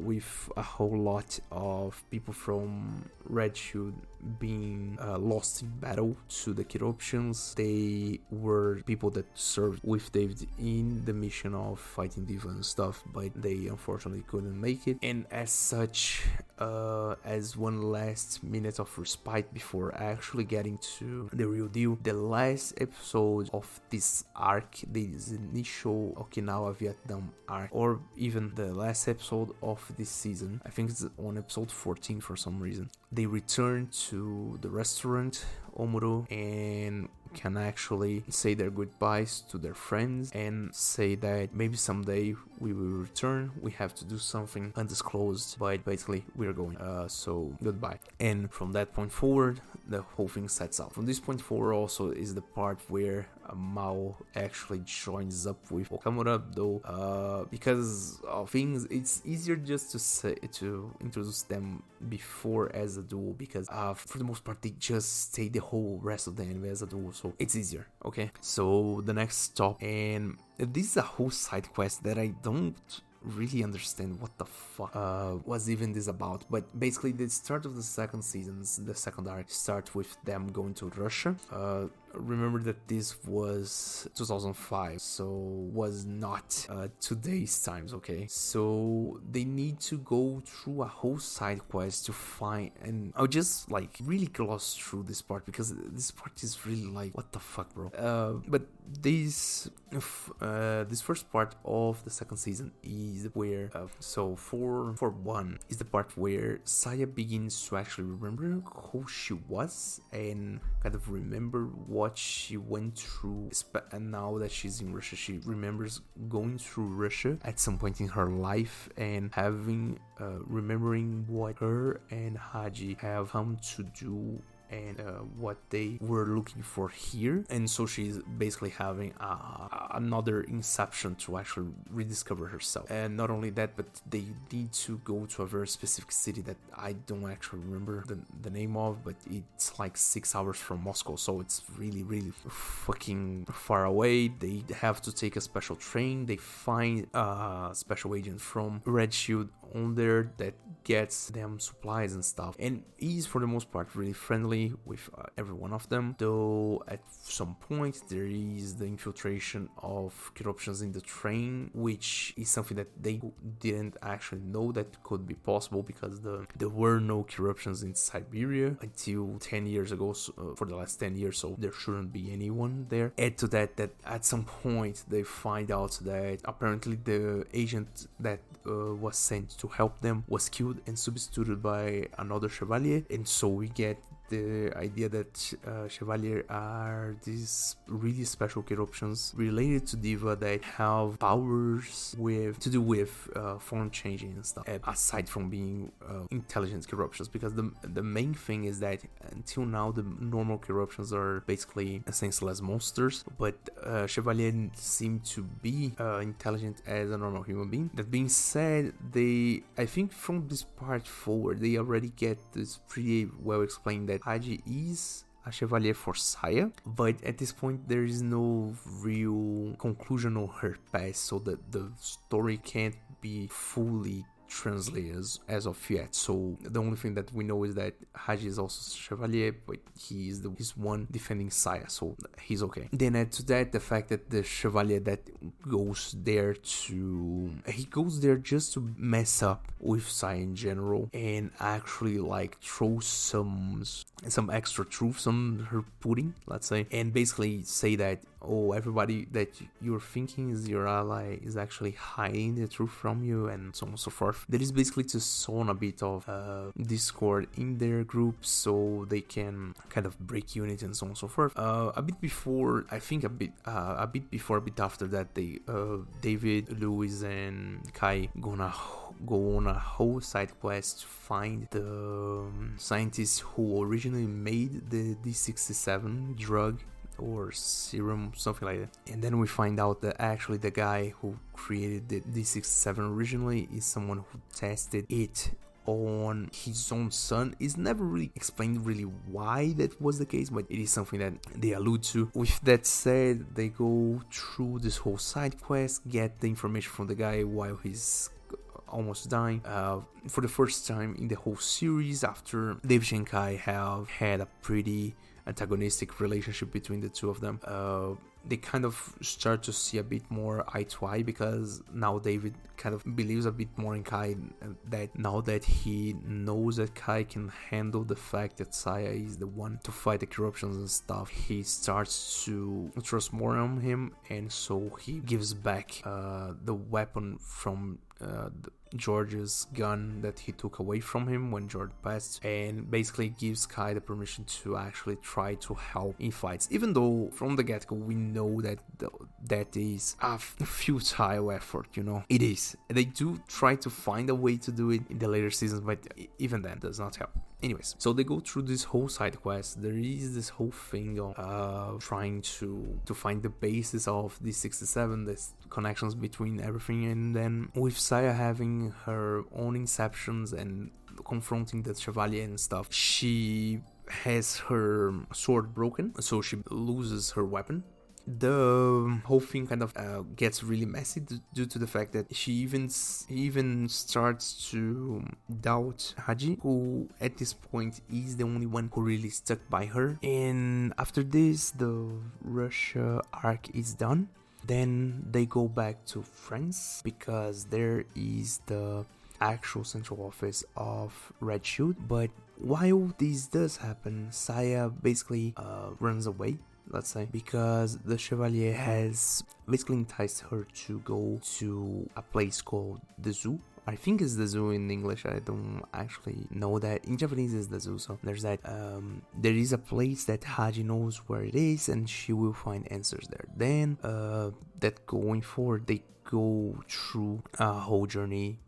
A: with a whole lot of people from Red Shield being lost in battle to the corruptions. They were people that served with David in the mission of fighting Diva and stuff, but they unfortunately couldn't make it. And as such, as one last minute of respite before actually getting to the real deal, the last episode of this arc, this initial Okinawa Vietnam arc, or even the last episode of this season, I think it's on episode 14 for some reason, they return to the restaurant Omuro and can actually say their goodbyes to their friends and say that maybe someday we will return. We have to do something undisclosed, but basically we're going, so goodbye. And from that point forward, the whole thing sets out. From this point forward also is the part where Mao actually joins up with Okamura, though because of things, it's easier just to introduce them before as a duo, because for the most part they just stay the whole rest of the anime as a duo, so it's easier. Okay, so the next stop, and this is a whole side quest that I don't really understand what the fuck was even this about, but basically the start of the second seasons, the second arc, starts with them going to Russia. remember that this was 2005, so was not today's times, okay? So they need to go through a whole side quest to find, and I'll just like really gloss through this part because this part is really like, what the fuck, bro? But this first part of the second season is where so for one is the part where Saya begins to actually remember who she was and kind of remember what she went through, and now that she's in Russia, she remembers going through Russia at some point in her life and having remembering what her and Haji have come to do and what they were looking for here. And so she's basically having another inception to actually rediscover herself. And not only that, but they need to go to a very specific city that I don't actually remember the name of, but it's like 6 hours from Moscow, so it's really fucking far away. They have to take a special train. They find a special agent from Red Shield on there that gets them supplies and stuff, and he's for the most part really friendly with every one of them, though at some point there is the infiltration of corruptions in the train, which is something that they didn't actually know that could be possible because there were no corruptions in Siberia until 10 years ago, so, for the last 10 years, so there shouldn't be anyone there. Add to that at some point they find out that apparently the agent that was sent to help them was killed and substituted by another Chevalier, and so we get the idea that Chevalier are these really special corruptions related to Diva that have powers to do with form changing and stuff, aside from being intelligent corruptions, because the main thing is that until now the normal corruptions are basically senseless monsters, but Chevalier seem to be intelligent as a normal human being. That being said, I think from this part forward they already get this pretty well explained that Haji is a Chevalier for Saya, but at this point there is no real conclusion on her past, so that the story can't be fully translated as of yet. So the only thing that we know is that Haji is also Chevalier, but he's one defending Saya, so he's okay. Then add to that the fact that the Chevalier that goes there just to mess up with Saya in general and actually like throw some extra truths on her pudding, let's say, and basically say that, oh, everybody that you're thinking is your ally is actually hiding the truth from you, and so on and so forth. That is basically to sow a bit of discord in their group so they can kind of break unity and so on and so forth. A bit before after that, David, Louis, and Kai gonna go on a whole side quest to find the scientists who originally made the D67 drug or serum, something like that. And then we find out that actually the guy who created the D67 originally is someone who tested it on his own son. It's never really explained really why that was the case, but it is something that they allude to. With that said, they go through this whole side quest, get the information from the guy while he's almost dying, for the first time in the whole series, after David and Kai have had a pretty antagonistic relationship between the two of them. They kind of start to see a bit more eye to eye, because now David kind of believes a bit more in Kai, that now that he knows that Kai can handle the fact that Saya is the one to fight the corruptions and stuff, he starts to trust more on him, and so he gives back the weapon from George's gun that he took away from him when George passed, and basically gives Kai the permission to actually try to help in fights, even though from the get-go we know that that is a futile effort, you know. It is. They do try to find a way to do it in the later seasons, but even that does not help. Anyways, so they go through this whole side quest. There is this whole thing of trying to find the basis of the 67, this connections between everything, and then with Saya having her own inceptions and confronting the Chevalier and stuff, she has her sword broken, so she loses her weapon. the whole thing kind of gets really messy due to the fact that she even starts to doubt Haji, who at this point is the only one who really stuck by her. And after this, the Russia arc is done. Then they go back to France because there is the actual central office of Red Shield. But while this does happen, Saya basically runs away, let's say, because the Chevalier has basically enticed her to go to a place called the Zoo. I think it's the zoo in English. I don't actually know that. In Japanese it's the zoo. So there's that. There is a place that Haji knows where it is, and she will find answers there. Then that going forward, they go through a whole journey.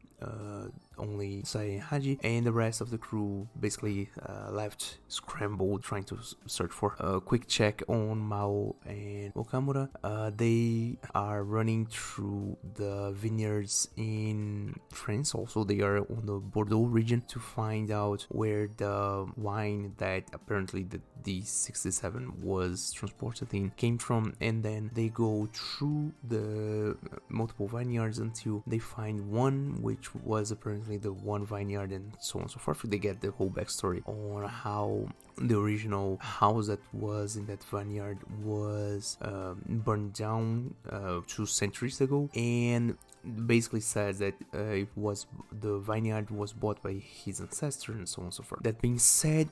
A: Only Saya and Haji and the rest of the crew basically left scrambled trying to search for a quick check on Mao and Okamura. They are running through the vineyards in France. Also, they are on the Bordeaux region to find out where the wine that apparently the D67 was transported in came from, and then they go through the multiple vineyards until they find one which was apparently the one vineyard, and so on and so forth. They get the whole backstory on how the original house that was in that vineyard was burned down 2 centuries ago, and basically says that the vineyard was bought by his ancestor, and so on and so forth. That being said,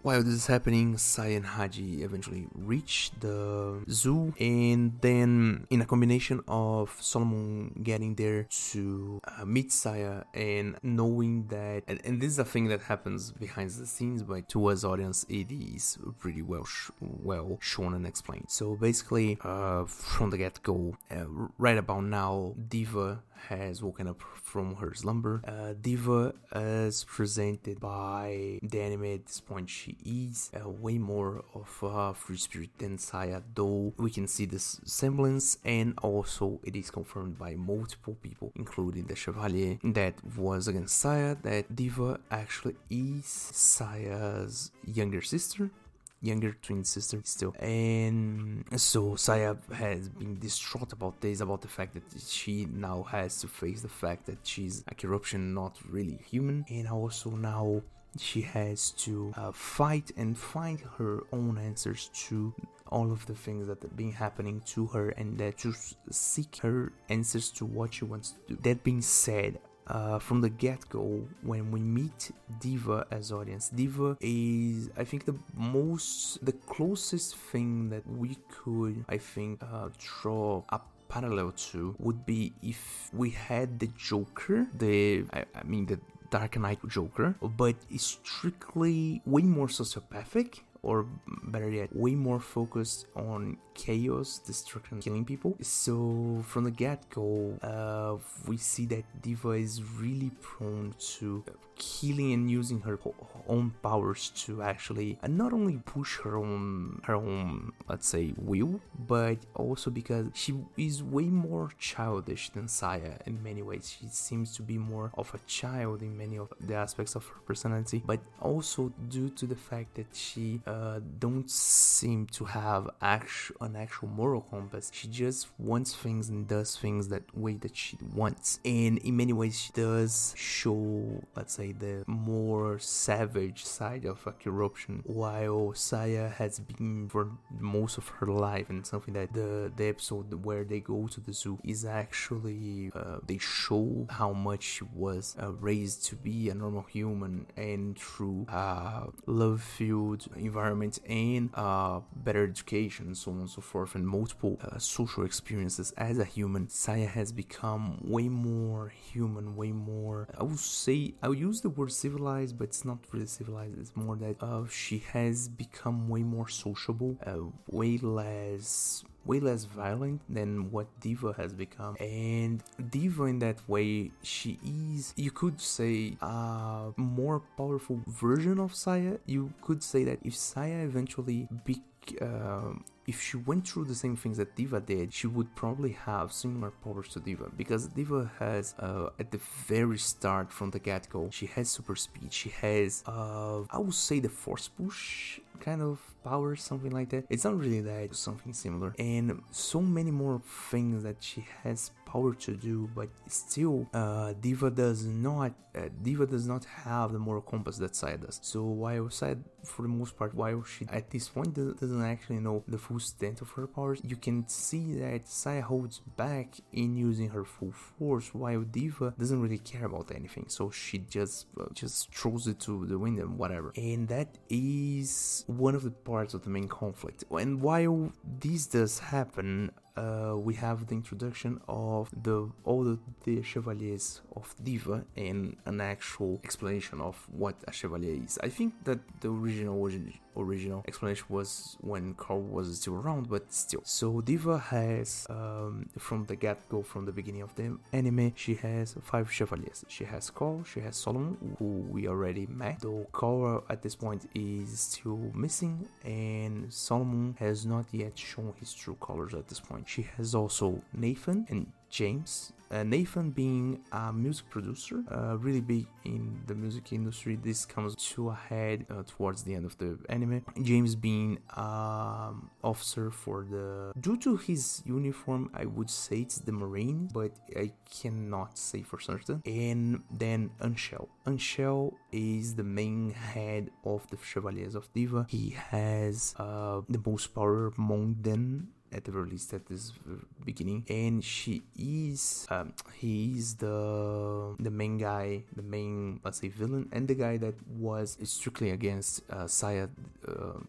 A: while this is happening, Saya and Haji eventually reach the zoo, and then in a combination of Solomon getting there to meet Saya and knowing that, and this is a thing that happens behind the scenes, but to us audience it is pretty well shown and explained. So basically, from the get-go, right about now, Diva has woken up from her slumber. Diva, as presented by the anime at this point, she is way more of a free spirit than Saya, though we can see this semblance, and also it is confirmed by multiple people, including the Chevalier, that was against Saya, that Diva actually is Saya's younger twin sister still. And so Saya has been distraught about this, about the fact that she now has to face the fact that she's a corruption, not really human, and also now she has to fight and find her own answers to all of the things that have been happening to her, and that to seek her answers to what she wants to do. That being said, from the get-go, when we meet Diva as audience, Diva is, I think, the closest thing that we could, I think, draw a parallel to would be if we had the Joker, the Dark Knight Joker, but strictly way more sociopathic, or better yet, way more focused on chaos, destruction, killing people. So from the get-go, we see that Diva is really prone to killing and using her own powers to actually not only push her own, let's say, will, but also because she is way more childish than Saya in many ways. She seems to be more of a child in many of the aspects of her personality, but also due to the fact that she don't seem to have an actual moral compass. She just wants things and does things that way that she wants, and in many ways she does show, let's say, the more savage side of a corruption, while Saya has been for most of her life, and something that the episode where they go to the zoo is actually they show how much she was raised to be a normal human, and through love-filled environment and better education, so on and so forth, and multiple social experiences as a human, Saya has become way more human, way more, I would use the word civilized, but it's not really civilized. It's more that she has become way more sociable, way less violent than what Diva has become. And Diva, in that way, she is, you could say, a more powerful version of Saya. You could say that if Saya eventually if she went through the same things that Diva did, she would probably have similar powers to Diva, because Diva has, at the very start, from the get-go, she has super speed, she has, I would say, the force push, kind of powers, something like that. It's not really that, it's something similar. And so many more things that she has power to do, but still Diva does not have the moral compass that Saya does. So while Saya, for the most part, while she at this point doesn't actually know the full extent of her powers, you can see that Saya holds back in using her full force, while Diva doesn't really care about anything, so she just throws it to the wind and whatever. And that is one of the parts of the main conflict. And while this does happen, we have the introduction of all the chevaliers of Diva and an actual explanation of what a chevalier is. I think that the original explanation was when Carl was still around, but still. So Diva has, from the get-go, from the beginning of the anime, she has 5 chevaliers. She has Carl, she has Solomon, who we already met, though Carl at this point is still missing, and Solomon has not yet shown his true colors at this point. She has also Nathan and James. Nathan being a music producer, really big in the music industry. This comes to a head towards the end of the anime. James being officer for due to his uniform, I would say it's the Marine, but I cannot say for certain. And then Anshel is the main head of the Chevaliers of Diva. He has the most power among them, at the very least at this beginning, and he is the main guy, the main, let's say, villain, and the guy that was strictly against Saya,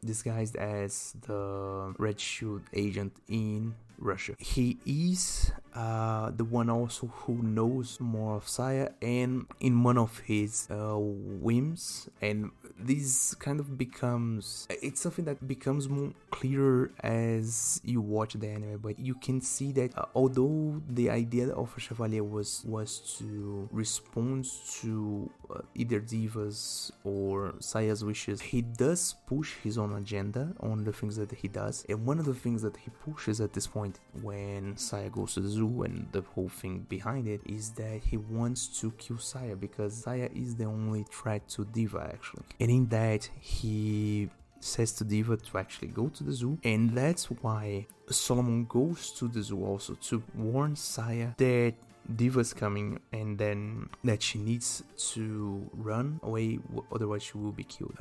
A: disguised as the Red Shield agent in Russia. He is the one also who knows more of Saya, and in one of his whims, and this kind of becomes, it's something that becomes more clearer as you watch the anime, but you can see that although the idea of a chevalier was to respond to either Diva's or Saya's wishes, he does push his own agenda on the things that he does. And one of the things that he pushes at this point when Saya goes to the zoo, and the whole thing behind it, is that he wants to kill Saya because Saya is the only threat to Diva actually. And in that, he says to Diva to actually go to the zoo, and that's why Solomon goes to the zoo also to warn Saya that Diva's coming, and then that she needs to run away, otherwise she will be killed.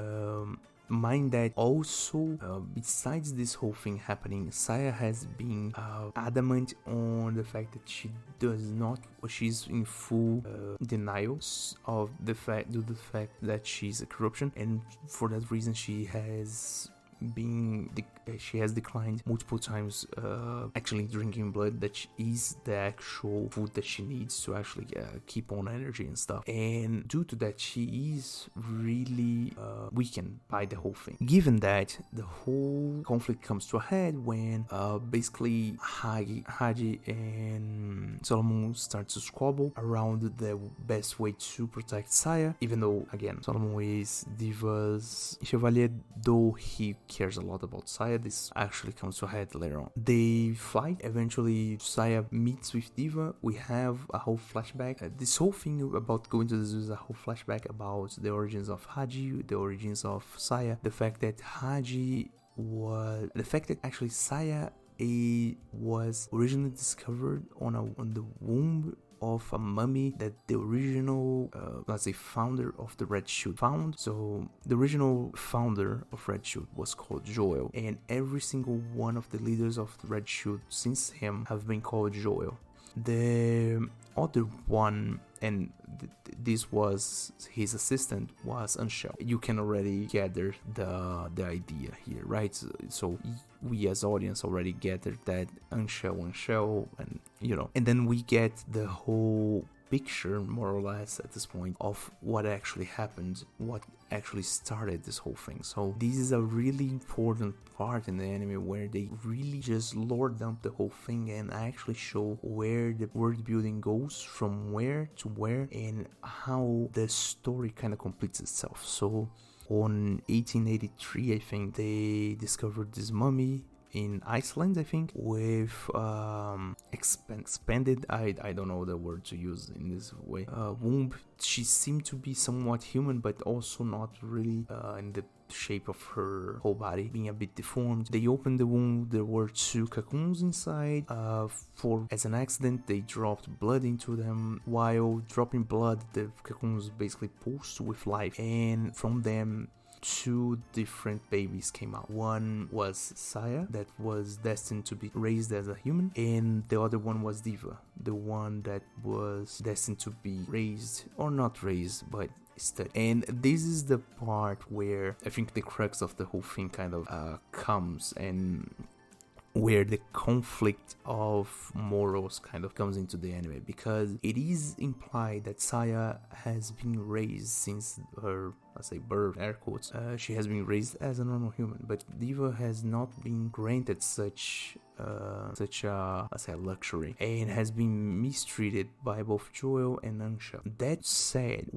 A: Mind that also, besides this whole thing happening, Saya has been adamant on the fact that she's in full denial of the fact, due to the fact that she's a corruption, and for that reason she has declined multiple times actually drinking blood that is the actual food that she needs to actually keep on energy and stuff. And due to that, she is really weakened by the whole thing. Given that, the whole conflict comes to a head when basically Haji and Solomon start to squabble around the best way to protect Saya, even though, again, Solomon is Diva's chevalier, though he cares a lot about Saya. This actually comes to a head later on. They fight. Eventually, Saya meets with Diva. We have a whole flashback. This whole thing about going to the zoo is a whole flashback about the origins of Haji, the origins of Saya, the fact that actually Saya was originally discovered on the womb of a mummy that the original, let's say, founder of the Red Shield found. So the original founder of Red Shield was called Joel, and every single one of the leaders of the Red Shield since him have been called Joel. The other one, and this was his assistant, was Anshel. You can already gather the idea here, right? So we as audience already gathered that Anshel, and and then we get the whole picture, more or less, at this point, of what actually happened, what actually started this whole thing. So this is a really important part in the anime where they really just lore dump the whole thing and actually show where the world building goes from where to where, and how the story kind of completes itself. So on 1883, I think, they discovered this mummy in Iceland, I think, with expanded, I don't know the word to use in this way, womb. She seemed to be somewhat human, but also not really in the shape of her whole body, being a bit deformed. They opened the womb, there were 2 cocoons inside. As an accident, they dropped blood into them. While dropping blood, the cocoons basically pulsed with life, and from them 2 different babies came out. One was Saya, that was destined to be raised as a human, and the other one was Diva, the one that was destined to be raised, or not raised, but studied. And this is the part where I think the crux of the whole thing kind of comes, and where the conflict of morals kind of comes into the anime, because it is implied that Saya has been raised since her, let's say, birth, air quotes. She has been raised as a normal human, but Diva has not been granted such a, let's say, luxury, and has been mistreated by both Joel and Ansha. That said,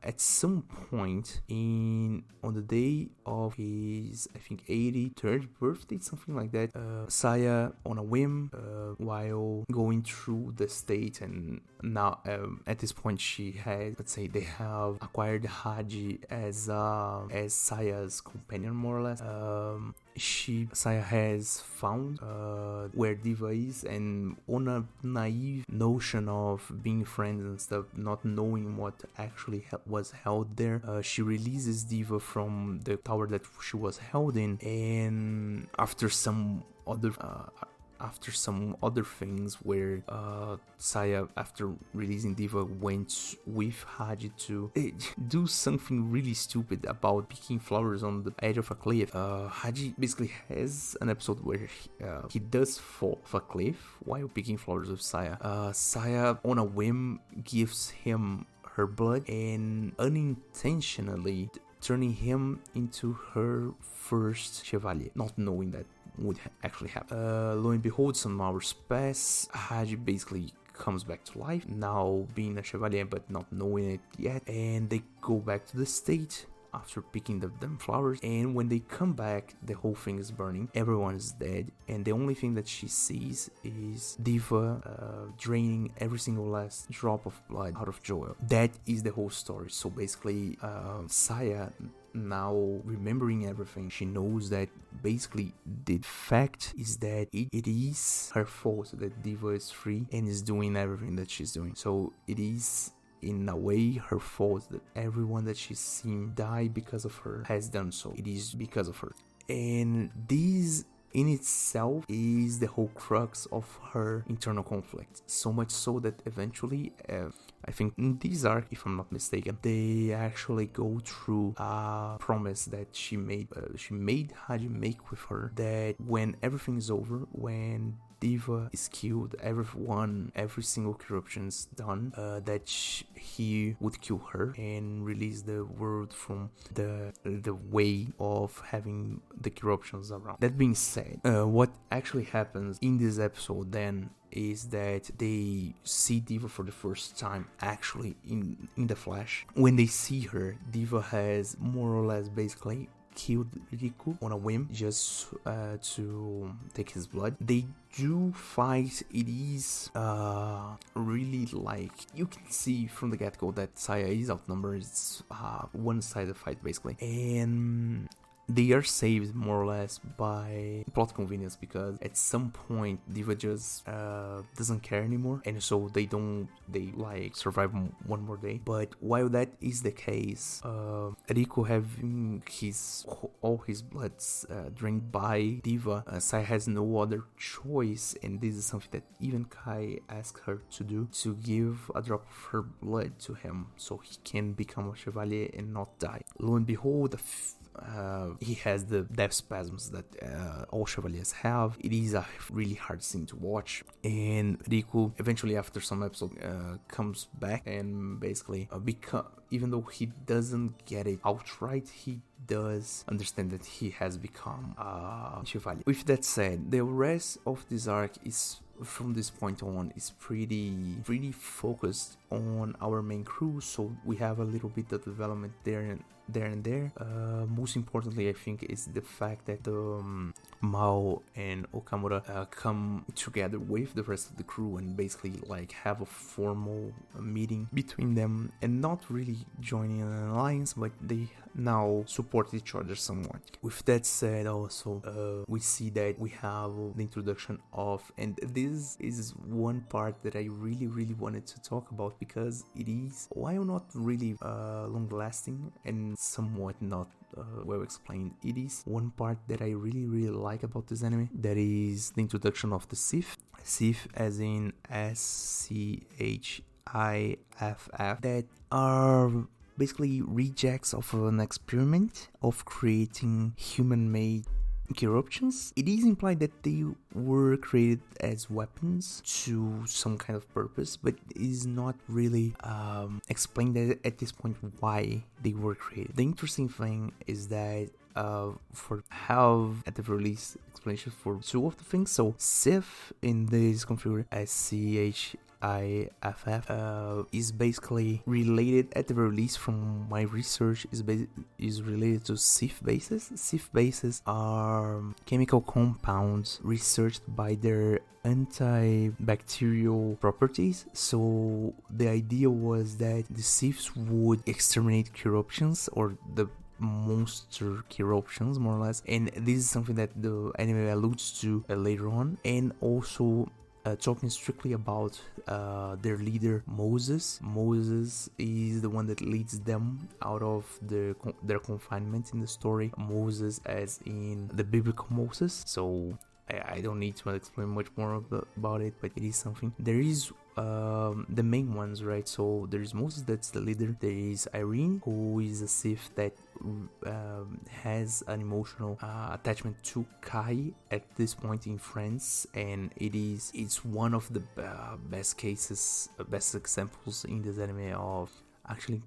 A: at some point on the day of his, I think, 83rd birthday, something like that, Saya, on a whim, while going through the state, and now at this point she has, let's say, they have acquired Haji as Saya's companion, more or less. Saya has found where Diva is, and on a naive notion of being friends and stuff, not knowing what actually was held there, she releases Diva from the tower that she was held in, and after some other things where Saya, after releasing Diva, went with Haji to do something really stupid about picking flowers on the edge of a cliff. Haji basically has an episode where he does fall off a cliff while picking flowers with Saya. Saya, on a whim, gives him her blood, and unintentionally turning him into her first chevalier, not knowing that would actually happen. Lo and behold, some hours pass. Haji basically comes back to life, now being a chevalier but not knowing it yet, and they go back to the state after picking them flowers, and when they come back, the whole thing is burning, everyone is dead, and the only thing that she sees is Diva draining every single last drop of blood out of Joel. That is the whole story. So basically, Saya, now remembering everything, she knows that basically the fact is that it is her fault that Diva is free and is doing everything that she's doing. So it is, in a way, her fault that everyone that she's seen die because of her has done so. It is because of her. And this in itself is the whole crux of her internal conflict. So much so that eventually, I think in this arc, if I'm not mistaken, they actually go through a promise that she made Haji make with her, that when everything is over, when Diva is killed, every single corruption is done, that he would kill her and release the world from the way of having the corruptions around. That being said, what actually happens in this episode then is that they see Diva for the first time actually in the flesh. When they see her, Diva has more or less basically killed Riku on a whim, just to take his blood. They do fight. It is really, like, you can see from the get-go that Saya is outnumbered. It's one-sided fight basically, and they are saved more or less by plot convenience, because at some point Diva just doesn't care anymore, and so they like survive one more day. But while that is the case, Riku having all his blood drained by Diva, Sai has no other choice, and this is something that even Kai asked her to do, to give a drop of her blood to him so he can become a chevalier and not die. Lo and behold, he has the death spasms that all chevaliers have. It is a really hard scene to watch, and Riku eventually, after some episode, comes back and basically even though he doesn't get it outright, he does understand that he has become a chevalier. With that said, the rest of this arc is, from this point on, is pretty focused on our main crew, so we have a little bit of development there, and there and there. Most importantly, I think, is the fact that Mao and Okamura come together with the rest of the crew and basically like have a formal meeting between them, and not really joining an alliance, but they now support each other somewhat. With that said, also we see that we have the introduction of, and this is one part that I really wanted to talk about, because it is, while not really long lasting and somewhat not well explained, it is one part that I really like about this anime. That is the introduction of the Sith. Sith as in SCHIFF, that are basically rejects of an experiment of creating human-made corruptions. It is implied that they were created as weapons to some kind of purpose, but it is not really explained at this point why they were created. The interesting thing is that for have at the very least explanation for two of the things. So Sith in this configured as SCHIFF is basically related, at the very least from my research, is related to Sith bases. Sith bases are chemical compounds researched by their antibacterial properties. So the idea was that the Siths would exterminate corruptions, or the monster corruptions, more or less, and this is something that the anime alludes to later on. And also talking strictly about their leader Moses. Moses is the one that leads them out of their confinement in the story. Moses as in the biblical Moses. So I don't need to explain much more about it, but it is something. There is the main ones, right? So there is Moses, that's the leader. There is Irene, who is a Sith that has an emotional attachment to Kai at this point in France, and it's one of the best examples in this anime of actually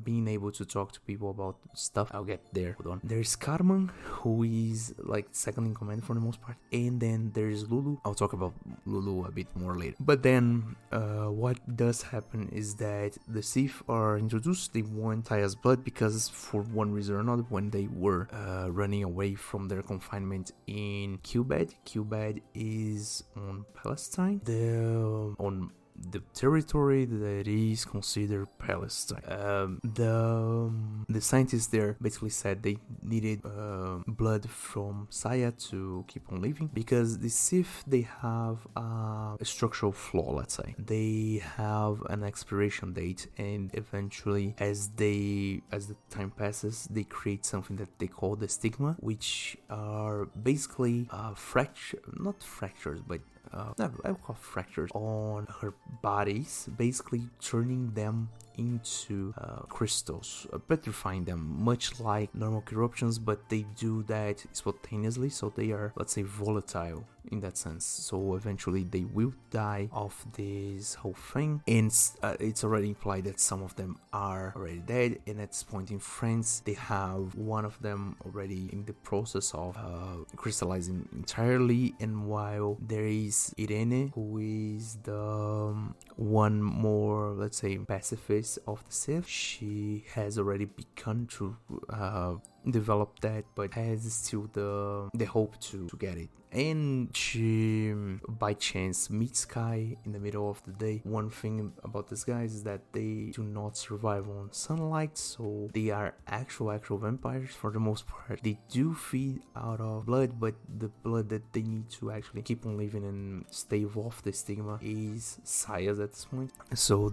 A: being able to talk to people about stuff. I'll get there. Hold on. There's Carmen, who is like second in command for the most part, and then there's Lulu. I'll talk about Lulu a bit more later. But then what does happen is that the Sith are introduced. They want Taya's blood because for one reason or another, when they were running away from their confinement in Qubad is on Palestine, the territory that is considered Palestine. The scientists there basically said they needed blood from Saya to keep on living, because the Sith, they have a structural flaw, let's say. They have an expiration date, and eventually as the time passes, they create something that they call the stigma, which are basically not fractures, but I would call fractures on her bodies, basically turning them into crystals, petrifying them, much like normal corruptions, but they do that spontaneously, so they are, let's say, volatile in that sense. So eventually they will die of this whole thing, and it's already implied that some of them are already dead, and at this point in France they have one of them already in the process of crystallizing entirely. And while there is Irene, who is the one more, let's say, pacifist of the Sith, she has already begun to develop that, but has still the hope to get it. And she by chance meets Kai in the middle of the day. One thing about these guys is that they do not survive on sunlight, so they are actual vampires for the most part. They do feed out of blood, but the blood that they need to actually keep on living and stave off the stigma is Saya's at this point. So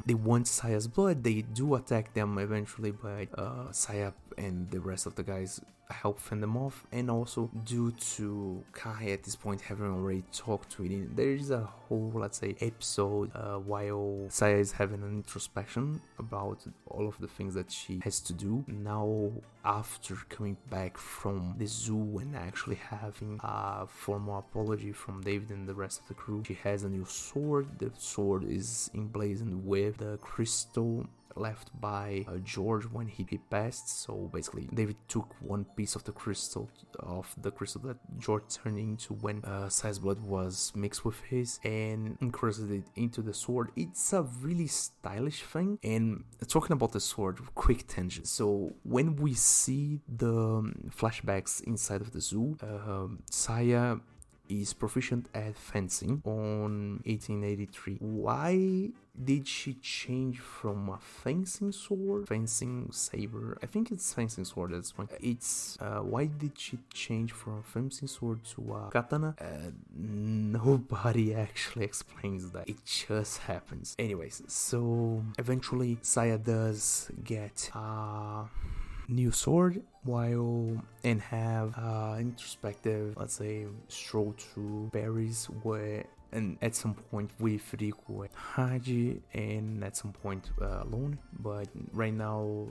A: they want Saya's blood. They do attack them eventually, but Saya and the rest of the guys help fend them off. And also due to Kai at this point having already talked to it, there is a whole, let's say, episode while Saya is having an introspection about all of the things that she has to do now after coming back from the zoo and actually having a formal apology from David and the rest of the crew. She has a new sword. The sword is emblazoned with the crystal left by George when he passed. So basically David took one piece of the crystal that George turned into when Saya's blood was mixed with his, and incrusted it into the sword. It's a really stylish thing. And talking about the sword, quick tangent. So when we see the flashbacks inside of the zoo, Saya is proficient at fencing on 1883. Why did she change from a fencing saber? I think it's fencing sword at this point. It's why did she change from a fencing sword to a katana? Nobody actually explains that. It just happens. Anyways, so eventually Saya does get new sword and have introspective, let's say, stroll through Paris, and at some point with Rico and Haji, and at some point alone. But right now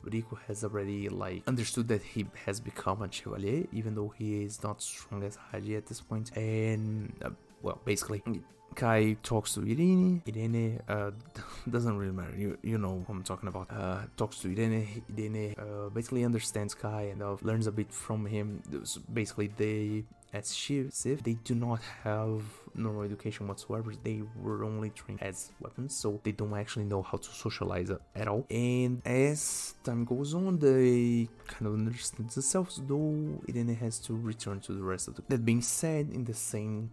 A: Rico has already understood that he has become a chevalier, even though he is not strong as Haji at this point. And basically Kai talks to Irene. Irene doesn't really matter. You know who I'm talking about. Talks to Irene. Irene basically understands Kai and learns a bit from him. So basically, they, as Sif, they do not have normal education whatsoever. They were only trained as weapons, so they don't actually know how to socialize at all. And as time goes on, they kind of understand themselves, though Irene has to return to the rest of the... That being said, in the same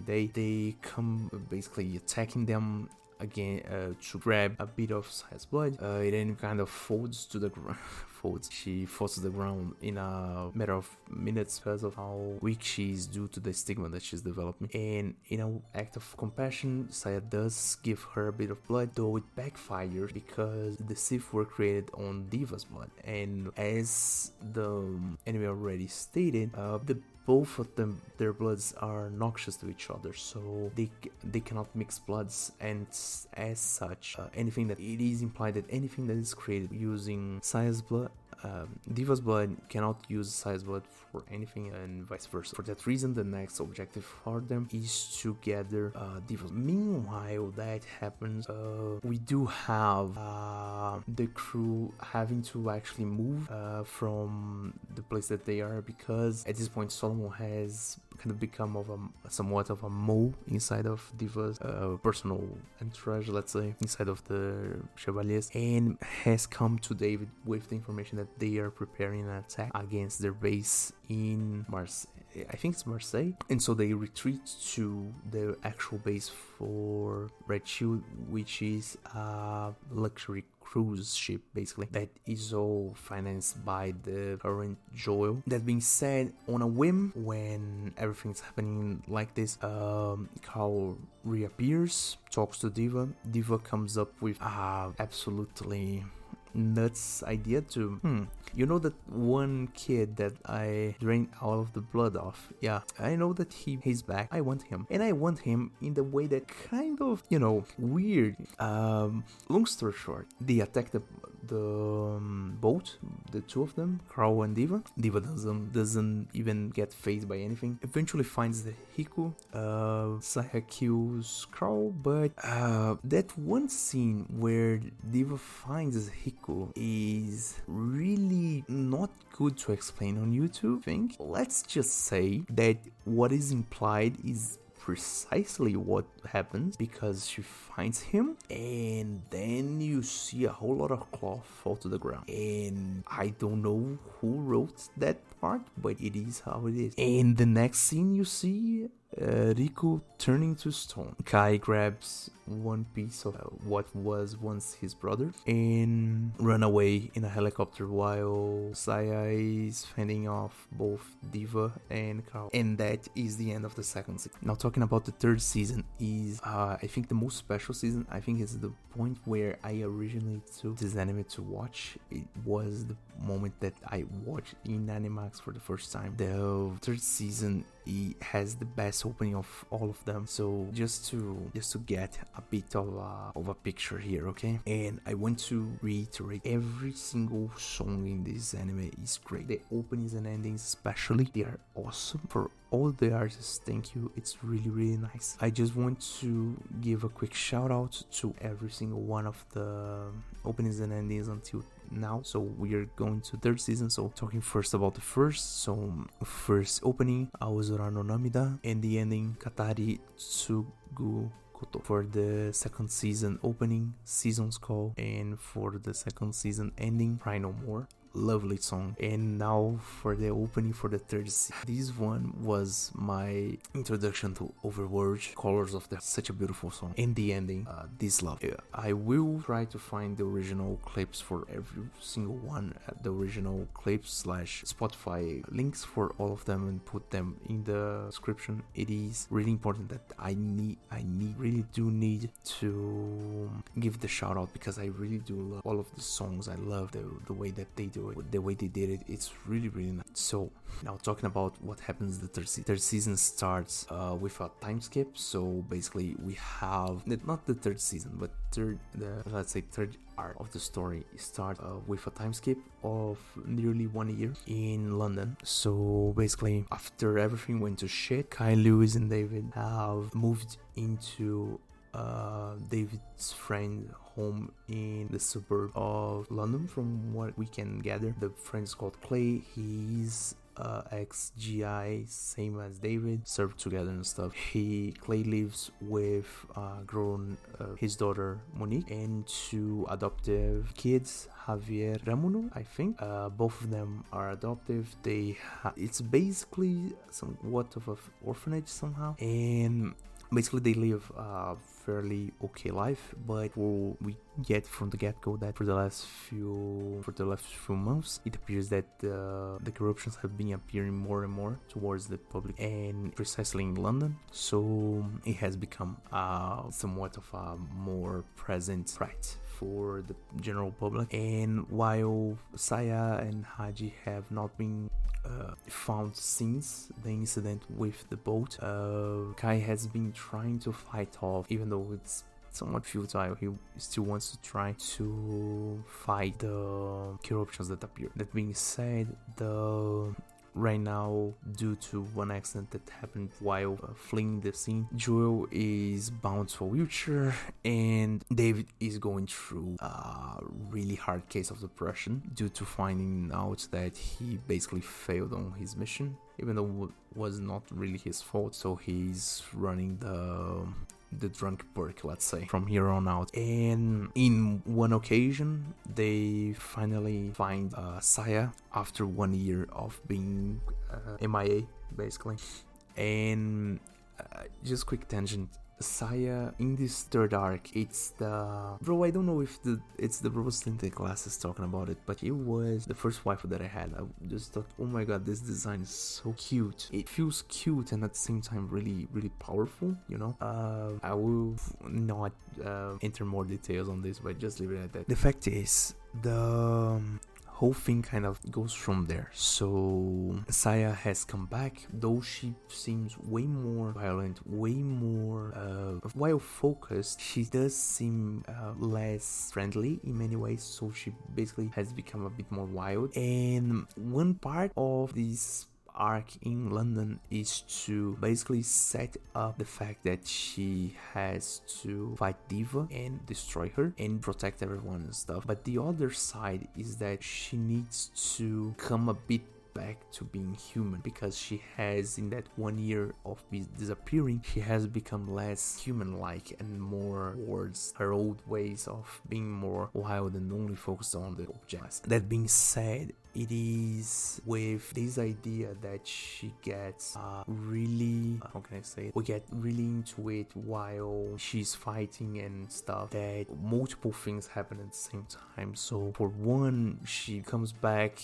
A: day, they come basically attacking them again to grab a bit of Saya's blood. Irene kind of folds to the ground. She falls to the ground in a matter of minutes because of how weak she is due to the stigma that she's developing. And in an act of compassion, Saya does give her a bit of blood, though it backfires because the Sith were created on Diva's blood. And as the enemy already stated, both of them, their bloods are noxious to each other, so they cannot mix bloods, and as such, it is implied that anything that is created using Saya's blood, Diva's blood cannot use Saya's blood for anything, and vice versa. For that reason, the next objective for them is to gather Diva's. Meanwhile, that happens, we do have the crew having to actually move from the place that they are, because at this point Solomon has kind of become somewhat of a mole inside of Diva's personal entourage, let's say, inside of the Chevaliers, and has come to David with the information that they are preparing an attack against their base in Marseille. I think it's Marseille. And so they retreat to their actual base for Red Shield, which is a luxury cruise ship, basically, that is all financed by the current Joel. That being said, on a whim, when everything's happening like this, Carl reappears, talks to Diva. Diva comes up with absolutely nuts idea to you know that one kid that I drained all of the blood off? Yeah, I know that he's back. I want him, and I want him in the way that kind of, weird. Long story short, they attack the boat, the two of them, Carl and Diva. Diva doesn't even get fazed by anything. Eventually finds the Hiku. Saya kills Carl, but that one scene where Diva finds Hiku is really not good to explain on YouTube, I think. Let's just say that what is implied is precisely what happens, because she finds him and then you see a whole lot of cloth fall to the ground, and I don't know who wrote that part, but it is how it is. And the next scene you see Riku turning to stone. Kai grabs one piece of what was once his brother and run away in a helicopter, while Saya is fending off both Diva and Carl. And that is the end of the second season. Now, talking about the third season is I think the most special season. I think it's the point where I originally took this anime to watch. It was moment that I watched in Animax for the first time. The third season, it has the best opening of all of them. So just to get a bit of a picture here, okay? And I want to reiterate, every single song in this anime is great. The openings and endings especially, they are awesome. For all the artists, thank you. It's really nice. I just want to give a quick shout out to every single one of the openings and endings until now. So we are going to third season. So talking first about the first. So first opening, Aozora no Namida, and the ending, Katari Tsugu Koto. For the second season opening, Season's Call, and for the second season ending, Cry No More. Lovely song. And now for the opening for the third season. This one was my introduction to Overworld. Colors of the Such a beautiful song. And the ending, This Love. I will try to find the original clips for every single one, the original clips / Spotify links for all of them, and put them in the description. It is really important that I really do need to give the shout out, because I really do love all of the songs. I love the way that they do it, the way they did it. It's really nice. So now talking about what happens the third season starts with a time skip. So basically we have not the third season, but third arc of the story starts with a time skip of nearly 1 year in London. So basically, after everything went to shit, Kai, Lewis, and David have moved into David's friend home in the suburb of London. From what we can gather, the friend is called Clay. He's ex-GI, same as David, served together and stuff. Clay lives with his daughter Monique, and two adoptive kids, Javier, Ramuno, I think. Both of them are adoptive. It's basically somewhat of an orphanage somehow, and basically they live a fairly okay life, but we get from the get-go that for the last few months, it appears that the corruptions have been appearing more and more towards the public, and precisely in London. So it has become somewhat of a more present threat for the general public. And while Saya and Haji have not been found since the incident with the boat, Kai has been trying to fight off, even though it's somewhat futile. He still wants to try to fight the corruptions that appear. That being said, right now, due to one accident that happened while fleeing the scene, Joel is bound to a wheelchair, and David is going through a really hard case of depression due to finding out that he basically failed on his mission, even though it was not really his fault. So he's running the drunk perk, let's say, from here on out. And in one occasion, they finally find Saya after 1 year of being MIA, basically. And just quick tangent, Saya in this third arc, it's I don't know if it's the rose tinted glasses talking about it, but it was the first waifu that I had. I just thought, oh my god, this design is so cute. It feels cute and at the same time really powerful, you know. I will not enter more details on this, but just leave it at that. The fact is, the whole thing kind of goes from there. So Saya has come back, though she seems way more violent, way more while focused. She does seem less friendly in many ways, so she basically has become a bit more wild. And one part of this arc in London is to basically set up the fact that she has to fight Diva and destroy her and protect everyone and stuff. But the other side is that she needs to come a bit back to being human, because she has, in that 1 year of disappearing, she has become less human-like and more towards her old ways of being more wild and only focused on the objects. That being said, it is with this idea that she gets really, we get really into it while she's fighting and stuff, that multiple things happen at the same time. So for one, she comes back,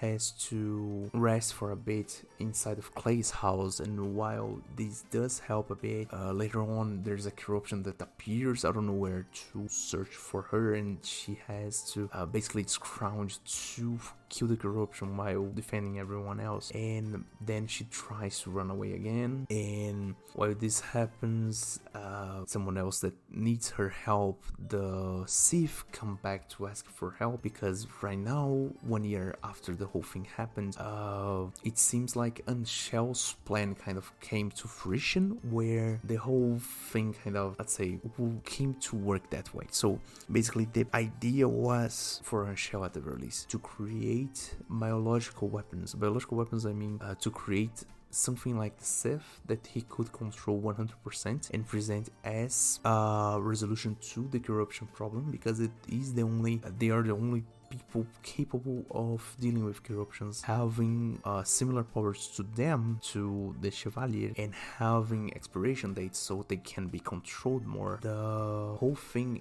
A: has to rest for a bit inside of Clay's house, and while this does help a bit, later on there's a corruption that appears out of nowhere to search for her, and she has to basically scrounge 2 kill the corruption while defending everyone else, and then she tries to run away again. And while this happens, someone else that needs her help, the Sith, come back to ask for help, because right now, 1 year after the whole thing happened, it seems like Anshell's plan kind of came to fruition, where the whole thing kind of, let's say, came to work that way. So basically the idea was for Anshell at the very least to create biological weapons. Biological weapons, I mean, to create something like the Sith that he could control 100% and present as a resolution to the corruption problem, because they are the only people capable of dealing with corruptions, having similar powers to them, to the Chevalier, and having expiration dates so they can be controlled more. The whole thing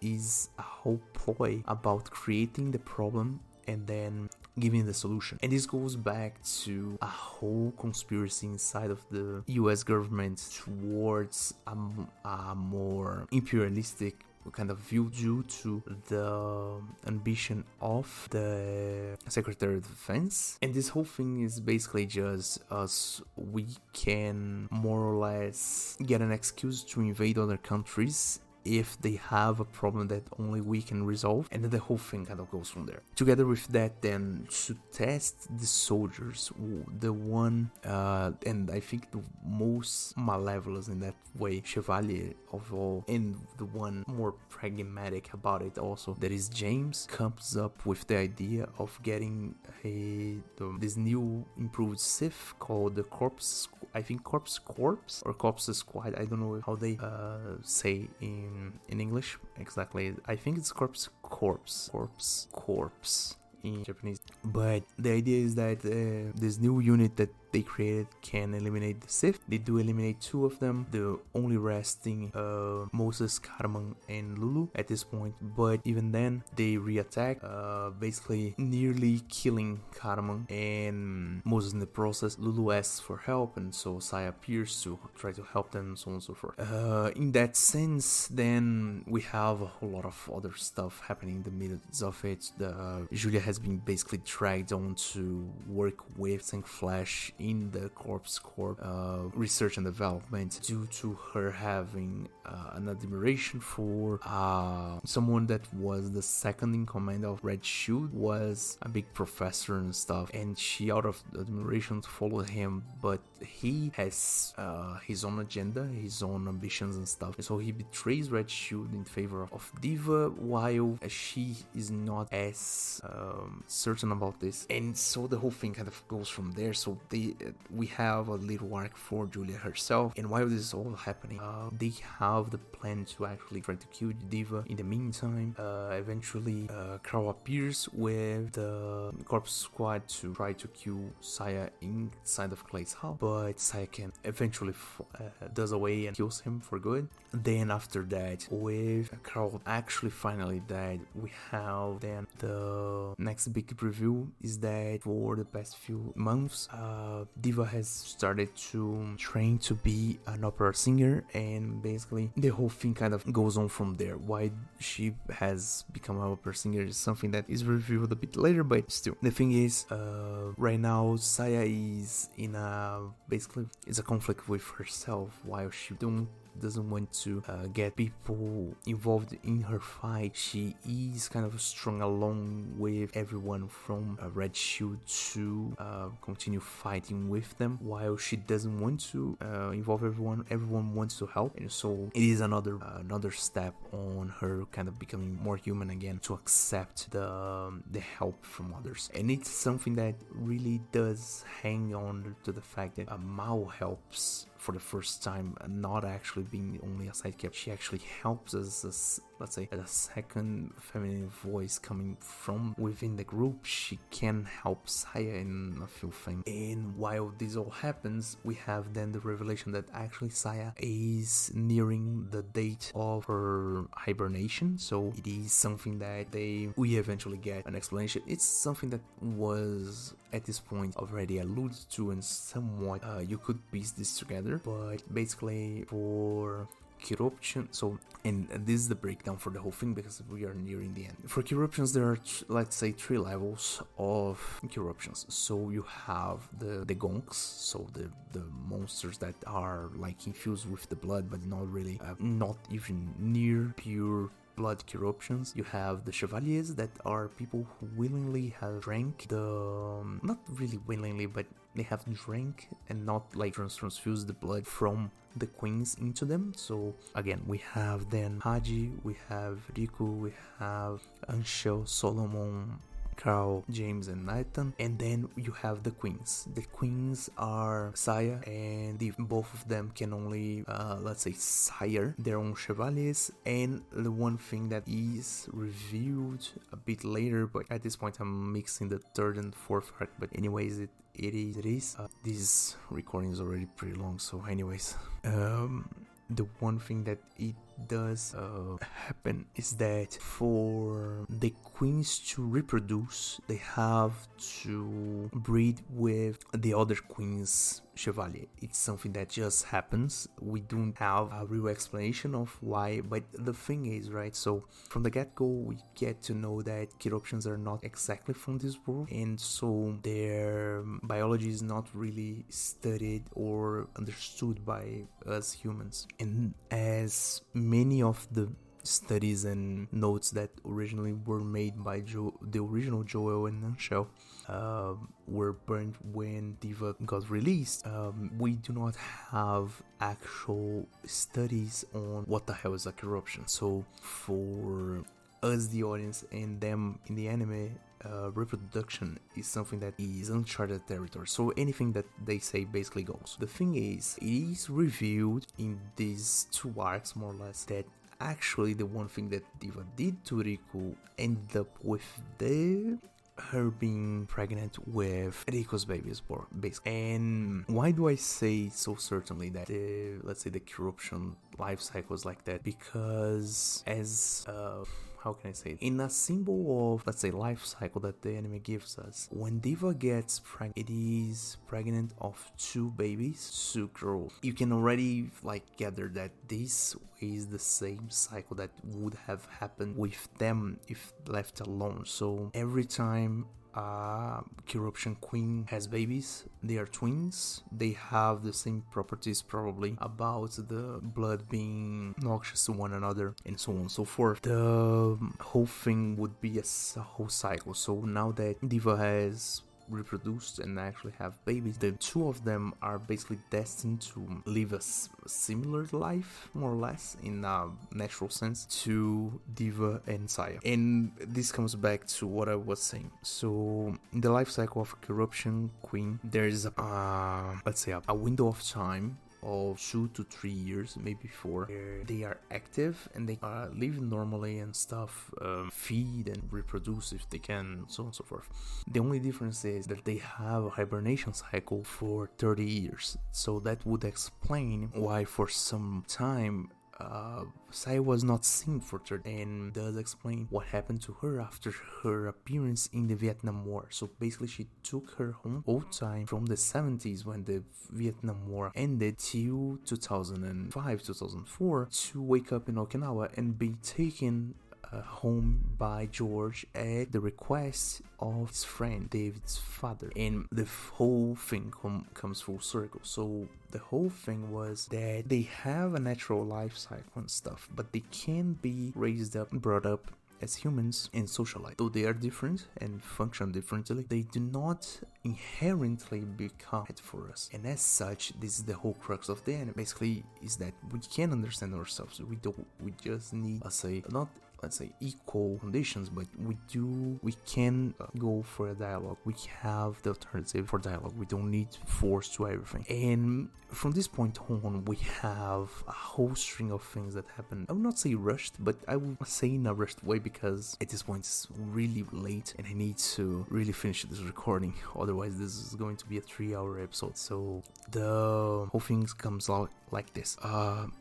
A: is a whole ploy about creating the problem and then giving the solution. And this goes back to a whole conspiracy inside of the US government towards a more imperialistic kind of view, due to the ambition of the Secretary of Defense. And this whole thing is basically just us, we can more or less get an excuse to invade other countries if they have a problem that only we can resolve, and then the whole thing kind of goes from there. Together with that, then, to test the soldiers, the one and I think the most malevolent in that way, Chevalier of all, and the one more pragmatic about it also, that is James, comes up with the idea of getting this new improved Sith called the Corpse Squad. I don't know how they say in English exactly. I think it's corpse in Japanese. But the idea is that this new unit that they created can eliminate the Sith. They do eliminate 2 of them, the only resting Moses, Caraman, and Lulu at this point. But even then, they reattack, basically nearly killing Caraman and Moses in the process. Lulu asks for help, and so Saya appears to try to help them, and so on and so forth. In that sense, then we have a whole lot of other stuff happening in the middle of it. Julia has been basically dragged on to work with Saint Flash in the Corpse Corp research and development, due to her having an admiration for someone that was the second in command of Red Shield, was a big professor and stuff, and she, out of admiration, followed him, but he has his own agenda, his own ambitions and stuff, and so he betrays Red Shield in favor of Diva, while she is not as certain about this, and so the whole thing kind of goes from there. So we have a little arc for Julia herself, and while this is all happening, they have the plan to actually try to kill Diva. In the meantime, eventually Crow appears with the Corpse Squad to try to kill Saya inside of Clay's house, but Saya can eventually does away and kills him for good. Then after that, with Crow actually finally died, we have then the next big review is that for the past few months, Diva has started to train to be an opera singer, and basically the whole thing kind of goes on from there. Why she has become an opera singer is something that is revealed a bit later, but still, the thing is, right now Saya is in basically it's a conflict with herself, while she doesn't want to get people involved in her fight. She is kind of strung along with everyone from Red Shield to continue fighting with them, while she doesn't want to involve everyone. Everyone wants to help, and so it is another step on her kind of becoming more human again, to accept the help from others. And it's something that really does hang on to the fact that Mao helps for the first time, not actually being only a sidekick. She actually helps us as, let's say, as a second feminine voice coming from within the group. She can help Saya in a few things. And while this all happens, we have then the revelation that actually Saya is nearing the date of her hibernation. So it is something that we eventually get an explanation. It's something that was at this point already alluded to, and somewhat you could piece this together. But basically, for corruption, and this is the breakdown for the whole thing because we are nearing the end. For corruptions, there are let's say 3 levels of corruptions. So you have the gonks, so the monsters that are like infused with the blood, but not really, not even near pure blood corruptions. You have the chevaliers, that are people who willingly have drank not really willingly, but they have drank and not like transfused the blood from the queens into them. So again, we have then Haji, we have Riku, we have Anshel, Solomon, Carl, James, and Nathan, and then you have the queens. The queens are Saya, and both of them can only, let's say, sire their own chevaliers. And the one thing that is revealed a bit later, but at this point I'm mixing the 3rd and 4th arc, but anyways, it is. This recording is already pretty long, so anyways, the one thing that it does happen is that for the queens to reproduce, they have to breed with the other queen's chevalier. It's something that just happens. We don't have a real explanation of why, but the thing is, right, so from the get-go we get to know that corruptions are not exactly from this world, and so their biology is not really studied or understood by us humans. And as many of the studies and notes that originally were made by the original Joel and Anshel were burned when Diva got released, we do not have actual studies on what the hell is a corruption. So for us, the audience, and them in the anime, reproduction is something that is uncharted territory, so anything that they say basically goes. The thing is, it is revealed in these 2 arcs more or less that actually the one thing that Diva did to Riku ended up with her being pregnant with Riku's babies, basically. And why do I say so certainly that let's say the corruption life cycle is like that? Because as how can I say it? In a symbol of, let's say, life cycle that the anime gives us, when Diva gets pregnant, it is pregnant of 2 babies, 2 girls. You can already like gather that this is the same cycle that would have happened with them if left alone. So every time corruption queen has babies, they are twins, they have the same properties probably about the blood being noxious to one another, and so on and so forth. The whole thing would be a whole cycle. So now that Diva has reproduced and actually have babies, the 2 of them are basically destined to live a similar life, more or less, in a natural sense, to Diva and Saya. And this comes back to what I was saying. So in the life cycle of corruption queen, there's let's say a window of time of 2 to 3 years, maybe 4, where they are active and they live normally and stuff, feed and reproduce if they can, so on and so forth. The only difference is that they have a hibernation cycle for 30 years. So that would explain why for some time Saya was not seen for 30, and does explain what happened to her after her appearance in the Vietnam War. So basically she took her whole time from the 70s when the Vietnam War ended till 2005, 2004 to wake up in Okinawa and be taken home by George at the request of his friend David's father, and the whole thing comes full circle. So the whole thing was that they have a natural life cycle and stuff, but they can be raised up and brought up as humans and socialize. Though they are different and function differently, they do not inherently become it for us. And as such, this is the whole crux of the anime. Basically, is that we can understand ourselves. We just need, let's say equal conditions, but we can go for a dialogue. We have the alternative for dialogue. We don't need force to everything. And from this point on, we have a whole string of things that happen. I would not say rushed, but I would say in a rushed way, because at this point it's really late and I need to really finish this recording. Otherwise this is going to be a 3-hour episode. So the whole thing comes out like this.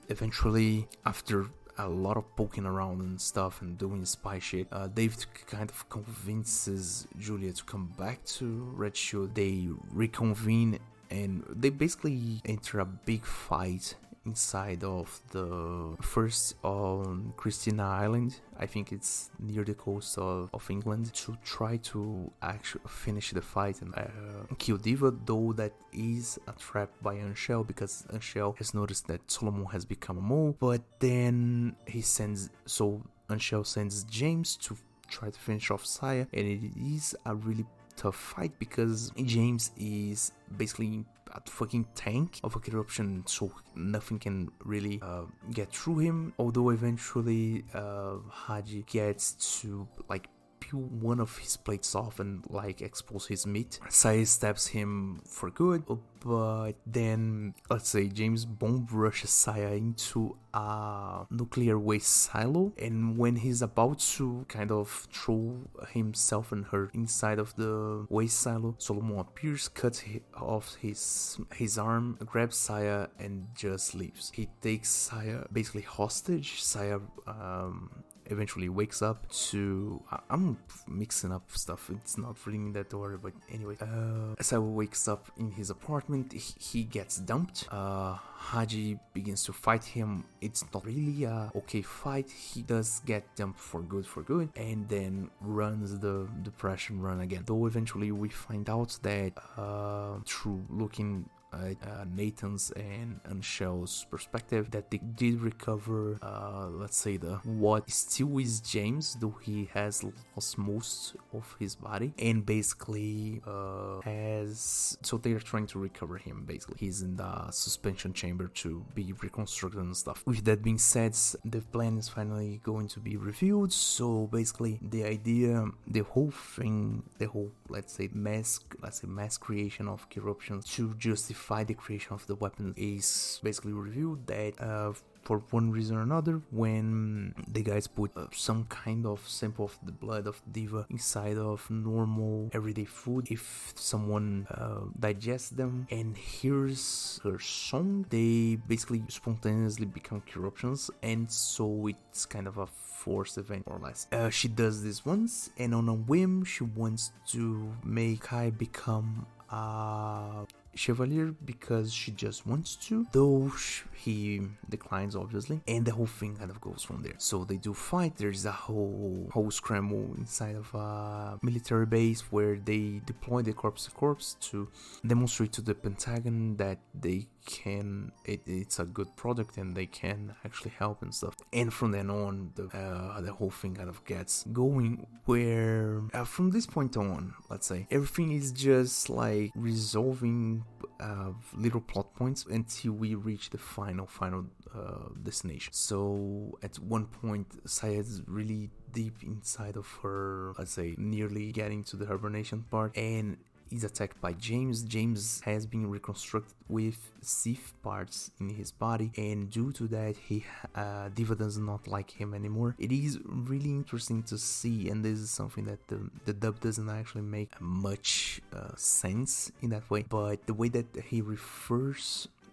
A: Eventually, after a lot of poking around and stuff and doing spy shit, David kind of convinces Julia to come back to Red Shield. They reconvene and they basically enter a big fight inside of the first on Christina Island. I think it's near the coast of England, to try to actually finish the fight and kill Diva, though that is a trap by Anshel, because Anshel has noticed that Solomon has become a mole. But then Anshel sends James to try to finish off Saya, and it is a really tough fight because James is basically a fucking tank of a corruption, so nothing can really get through him. Although eventually Haji gets to like peel one of his plates off and like expose his meat. Saya stabs him for good, but then let's say James bomb rushes Saya into a nuclear waste silo, and when he's about to kind of throw himself and her inside of the waste silo, Solomon appears, cuts off his arm, grabs Saya and just leaves. He takes Saya basically hostage. Saya eventually wakes up to... I'm mixing up stuff, it's not really in that order, but anyway. Saya wakes up in his apartment, he gets dumped. Haji begins to fight him. It's not really a okay fight. He does get dumped for good, and then runs the depression run again. Though eventually we find out that through looking Nathan's and Anshel's perspective, that they did recover let's say what still is James, though he has lost most of his body, and basically so they are trying to recover him. Basically he's in the suspension chamber to be reconstructed and stuff. With that being said, the plan is finally going to be revealed. So basically the idea, the whole thing, the whole let's say mass creation of corruption to justify the creation of the weapon is basically revealed that for one reason or another, when the guys put some kind of sample of the blood of Diva inside of normal everyday food, if someone digests them and hears her song, they basically spontaneously become corruptions, and so it's kind of a forced event, more or less. She does this once, and on a whim she wants to make Kai become a Chevalier because she just wants to, though he declines obviously, and the whole thing kind of goes from there. So they do fight. There's a whole scramble inside of a military base where they deploy the corpse to corpse to demonstrate to the Pentagon that they can, it's a good product and they can actually help and stuff. And from then on, the whole thing kind of gets going, where from this point on, let's say, everything is just like resolving little plot points until we reach the final destination. So at one point, Sayed's really deep inside of her, let's say, nearly getting to the hibernation part, and is attacked by James. James has been reconstructed with Sith parts in his body, and due to that, Diva does not like him anymore. It is really interesting to see, and this is something that the dub doesn't actually make much sense in that way, but the way that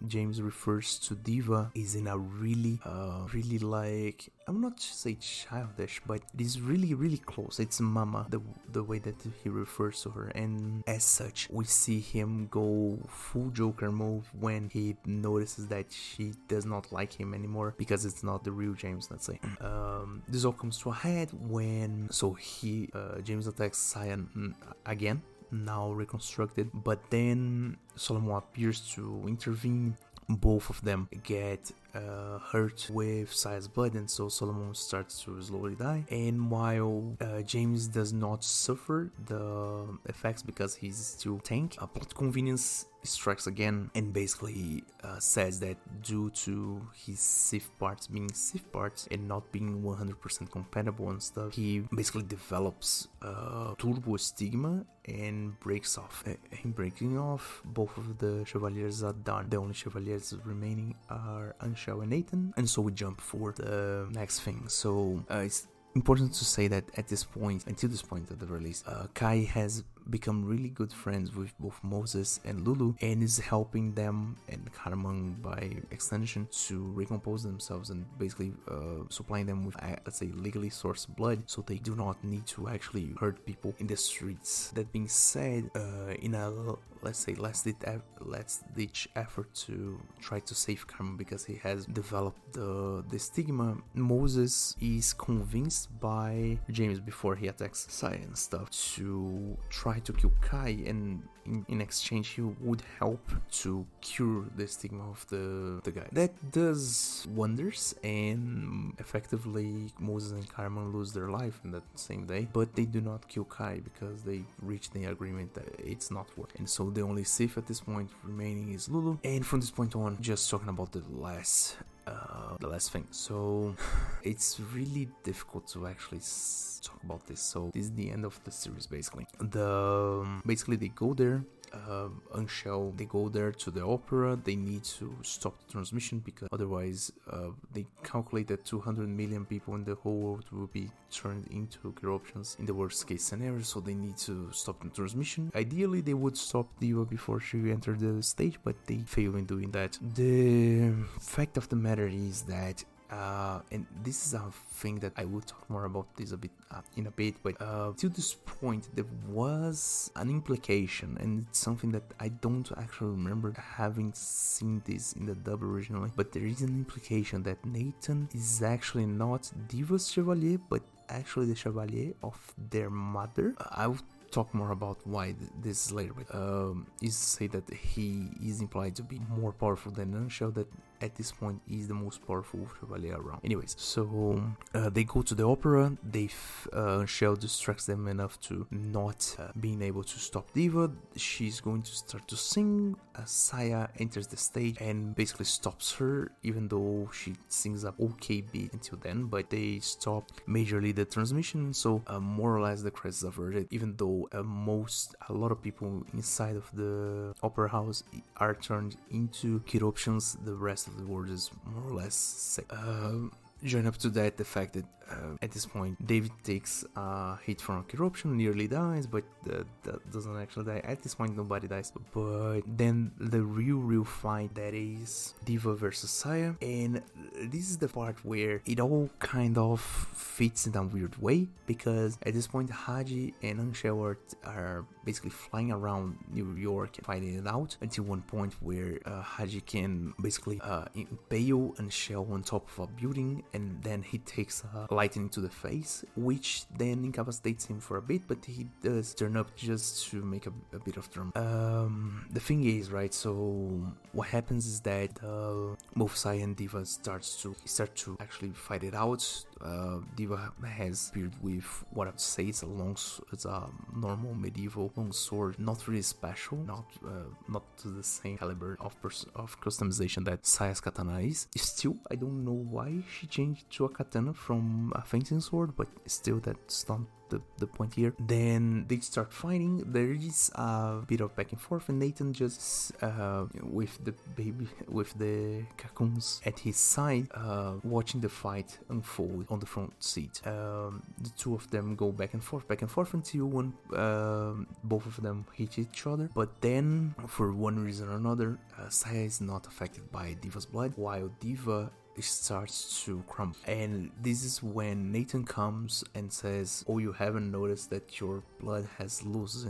A: James refers to Diva is in a really like, I'm not to say childish, but it is really close. It's Mama, the way that he refers to her, and as such we see him go full Joker mode when he notices that she does not like him anymore because it's not the real James, let's say. This all comes to a head when James attacks Cyan again, now reconstructed, but then Solomon appears to intervene. Both of them get hurt with Saya's blood, and so Solomon starts to slowly die, and while James does not suffer the effects because he's still tank, plot convenience strikes again, and basically says that due to his Sith parts being Sith parts and not being 100% compatible and stuff, he basically develops turbo stigma and breaks off. In breaking off, both of the Chevaliers are done. The only Chevaliers remaining are Anshel and Nathan, and so we jump for the next thing. So it's important to say that at this point, until this point of the release, Kai has become really good friends with both Moses and Lulu, and is helping them and Karaman by extension to recompose themselves and basically supplying them with, let's say, legally sourced blood, so they do not need to actually hurt people in the streets. That being said, in a let's say last ditch effort to try to save Carmen because he has developed the stigma, Moses is convinced by James before he attacks Saya and stuff to try to kill Kai, and in exchange he would help to cure the stigma of the guy. That does wonders, and effectively Moses and Carmen lose their life in that same day, but they do not kill Kai because they reach the agreement that it's not working. And so the only safe at this point remaining is Lulu, and from this point on, just talking about the last thing. So it's really difficult to actually talk about this. So this is the end of the series basically. Basically they go there, Unshell, they go there to the opera. They need to stop the transmission because otherwise they calculate that 200 million people in the whole world will be turned into corruptions in the worst case scenario, so they need to stop the transmission. Ideally they would stop Diva before she entered the stage, but they fail in doing that. The fact of the matter is that and this is a thing that I will talk more about this in a bit, but to this point there was an implication, and it's something that I don't actually remember having seen this in the dub originally, but there is an implication that Nathan is actually not Diva's Chevalier, but actually the Chevalier of their mother. I will talk more about why this later, but is to say that he is implied to be more powerful than Unshell, that at this point is the most powerful Chevalier around. Anyways, so they go to the opera. Unshell distracts them enough to not being able to stop Diva. She's going to start to sing. Saya enters the stage and basically stops her, even though she sings a okay beat until then, but they stop majorly the transmission, so more or less the crisis averted, even though a lot of people inside of the opera house are turned into corruptions. The rest of the world is more or less safe. Join up to that the fact that at this point David takes a hit from corruption, nearly dies, but that doesn't actually die. At this point nobody dies, but then the real fight, that is Diva versus Saya, and this is the part where it all kind of fits in a weird way, because at this point Haji and Unshell are basically flying around New York fighting it out, until one point where Haji can basically impale Unshell on top of a building, and then he takes lightning to the face, which then incapacitates him for a bit, but he does turn up just to make a bit of drama. The thing is, right, so what happens is that both Saya and Diva start to actually fight it out. Diva has appeared with what I would say is a normal medieval long sword, not really special, not to the same caliber of customization that Saya's katana is. Still, I don't know why she changed to a katana from a fencing sword, but still that's not the point here. Then they start fighting. There is a bit of back and forth, and Nathan just with the cocoons at his side, watching the fight unfold on the front seat. The two of them go back and forth until both of them hit each other. But then, for one reason or another, Saya is not affected by Diva's blood, while Diva starts to crumble. And this is when Nathan comes and says, "Oh, you haven't noticed that your blood has lost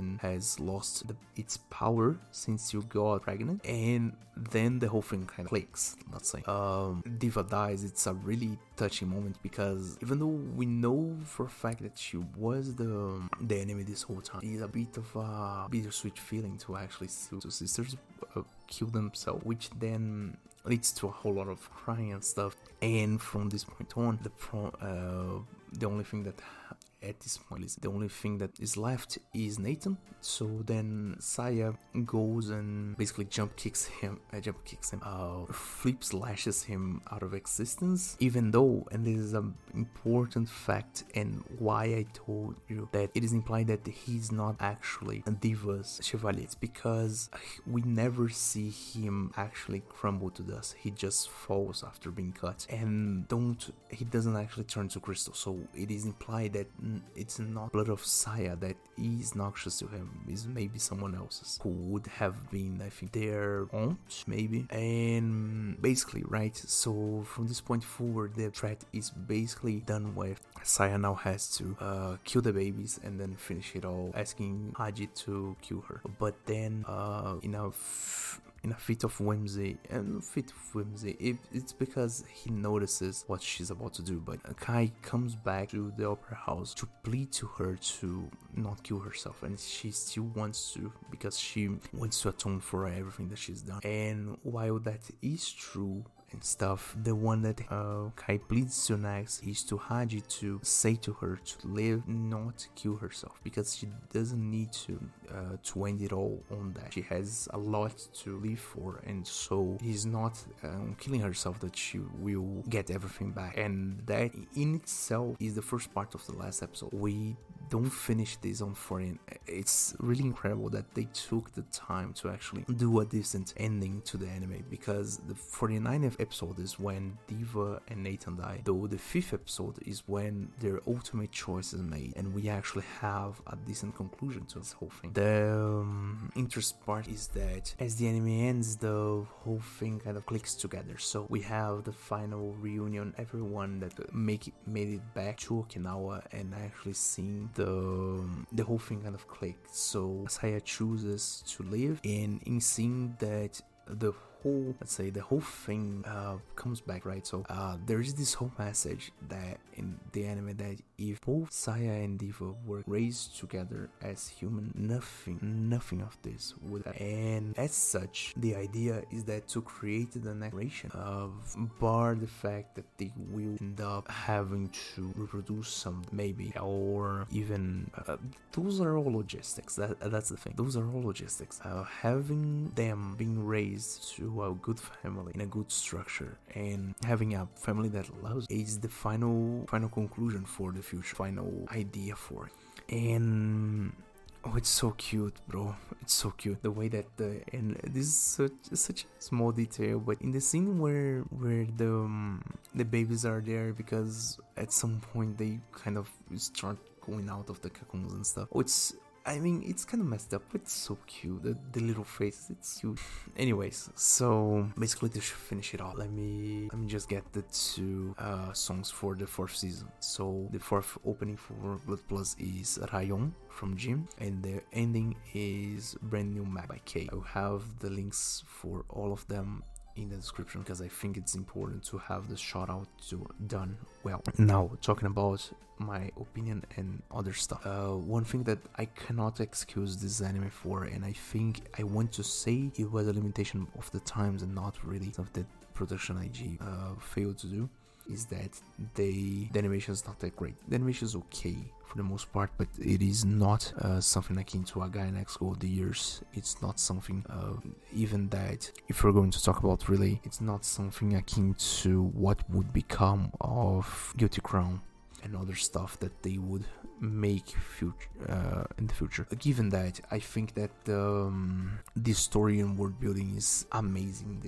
A: its power since you got pregnant?" And then the whole thing kind of clicks, let's say. Diva dies. It's a really touching moment, because even though we know for a fact that she was the enemy this whole time, it's a bit of a bittersweet feeling to actually see two sisters kill themselves, which then leads to a whole lot of crying and stuff. And from this point on, the only thing that at this point is the only thing that is left is Nathan. So then Saya goes and basically jump kicks him, flip slashes him out of existence, even though, and this is an important fact and why I told you that it is implied that he's not actually a Diva's Chevalier. It's because we never see him actually crumble to dust. He just falls after being cut, and he doesn't actually turn to crystal. So it is implied that it's not blood of Saya that is noxious to him. It's maybe someone else's who would have been, I think, their aunt, maybe. And basically, right, so from this point forward, the threat is basically done with. Saya now has to kill the babies and then finish it all, asking Haji to kill her. But then in a fit of whimsy, it's because he notices what she's about to do. But Kai comes back to the opera house to plead to her to not kill herself, and she still wants to, because she wants to atone for everything that she's done. And while that is true and stuff, the one that Kai pleads to next is to Haji to say to her to live, not kill herself, because she doesn't need to end it all on that. She has a lot to live for, and so he's not killing herself that she will get everything back. And that in itself is the first part of the last episode. We don't finish this on 14. It's really incredible that they took the time to actually do a decent ending to the anime, because the 49th episode is when Diva and Nathan die, though the 5th episode is when their ultimate choice is made, and we actually have a decent conclusion to this whole thing. The interesting part is that as the anime ends, the whole thing kind of clicks together. So we have the final reunion, everyone that made it back to Okinawa, and actually seeing the whole thing kind of click. So Saya chooses to live, and in seeing that the whole thing comes back, right? So there is this whole message that in the anime that if both Saya and Diva were raised together as human, nothing of this would happen. And as such, the idea is that to create the next generation, bar the fact that they will end up having to reproduce some, maybe, or even those are all logistics. That's the thing. Those are all logistics. Having them being raised to a good family in a good structure, and having a family that loves is the final conclusion for the future, final idea for it. And it's so cute, bro. It's so cute the way that and this is such a small detail, but in the scene where the babies are there, because at some point they kind of start going out of the cocoons and stuff. It's kind of messed up, but it's so cute. The little faces, it's cute. Anyways, so basically to finish it off, let me just get the two songs for the 4th season. So the 4th opening for Blood Plus is Rayon from Jim, and the ending is Brand New Map by Kay. I will have the links for all of them in the description, because I think it's important to have the shout out done well. Now, talking about my opinion and other stuff, one thing that I cannot excuse this anime for, and I think I want to say it was a limitation of the times and not really something that production IG failed to do, is that the animation is not that great. The animation is okay for the most part, but it is not something akin to a guy next go of the years. It's not something even that, if we're going to talk about really, it's not something akin to what would become of Guilty Crown and other stuff that they would make in the future. Given that, I think that the story and world building is amazing.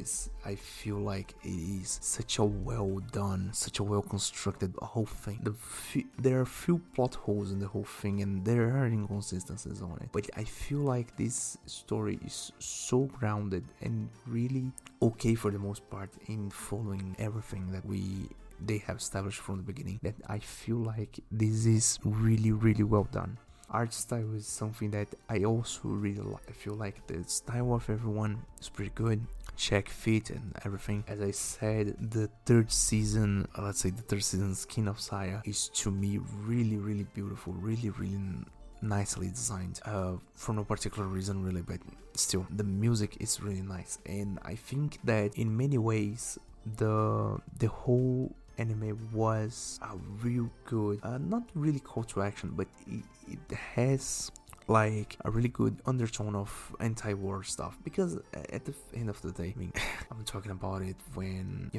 A: I feel like it is such a well done, such a well constructed whole thing. There are few plot holes in the whole thing, and there are inconsistencies on it, but I feel like this story is so grounded and really okay for the most part in following everything that they have established from the beginning, that I feel like this is really, really well done. Art style is something that I also really like. I feel like the style of everyone is pretty good. Check fit and everything. As I said, the 3rd season, Skin of Saya is to me really, really beautiful, really, really nicely designed, for no particular reason really, but still the music is really nice. And I think that in many ways the whole anime was a real good, not really call to action, but it has like a really good undertone of anti-war stuff, because at the end of the day, I mean, I'm talking about it when,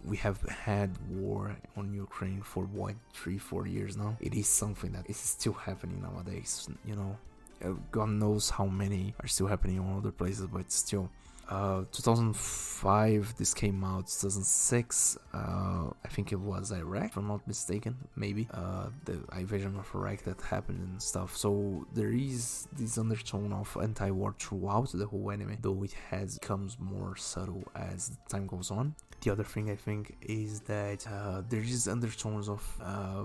A: we have had war on Ukraine for 3-4 years now. It is something that is still happening nowadays, God knows how many are still happening on other places, but still 2005 this came out. 2006 I think it was Iraq, if I'm not mistaken, maybe the invasion of Iraq that happened and stuff. So there is this undertone of anti-war throughout the whole anime, though it becomes more subtle as time goes on. The other thing I think is that there is undertones of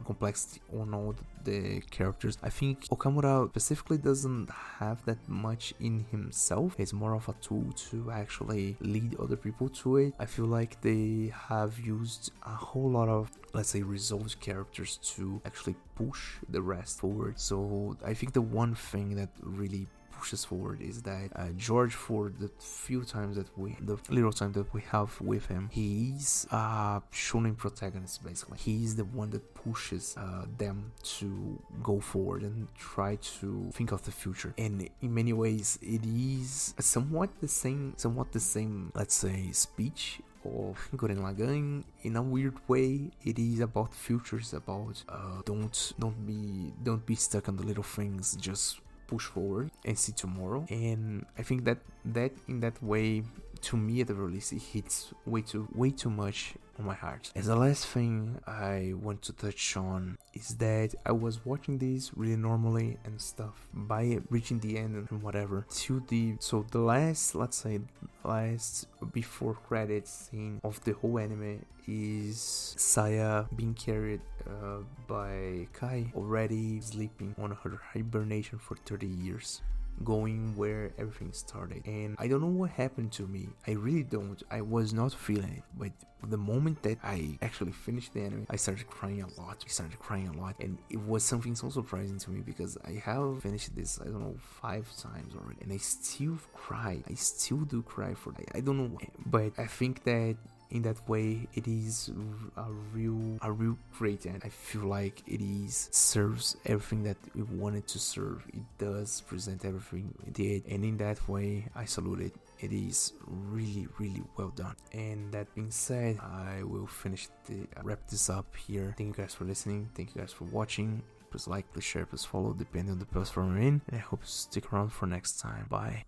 A: complexity on all the characters. I think Okamura specifically doesn't have that much in himself. He's more of a tool to actually lead other people to it. I feel like they have used a whole lot of, let's say, resolved characters to actually push the rest forward. So I think the one thing that really pushes forward is that George, for the little time that we have with him, he's a shonen protagonist. Basically, he's the one that pushes them to go forward and try to think of the future. And in many ways, it is somewhat the same, let's say, speech of Gurren Lagann. In a weird way, it is about futures, about don't be stuck on the little things, just push forward and see tomorrow. And I think that in that way, to me at the release, it hits way too much on my heart. As the last thing I want to touch on is that I was watching this really normally and stuff, by reaching the end and whatever, the last before credits scene of the whole anime is Saya being carried by Kai, already sleeping on her hibernation for 30 years, going where everything started. And I don't know what happened to me. I really don't. I was not feeling it. But the moment that I actually finished the anime, I started crying a lot. And it was something so surprising to me, because I have finished this, I don't know, 5 times already, and I still cry. I still do cry for that. I don't know why. But I think that in that way, it is a real great, and I feel like it serves everything that it wanted to serve. It does present everything it did, and in that way, I salute it. It is really well done. And that being said, I will wrap this up here. Thank you guys for listening. Thank you guys for watching. Please like, please share, please follow, depending on the platform you're in. And I hope you stick around for next time. Bye.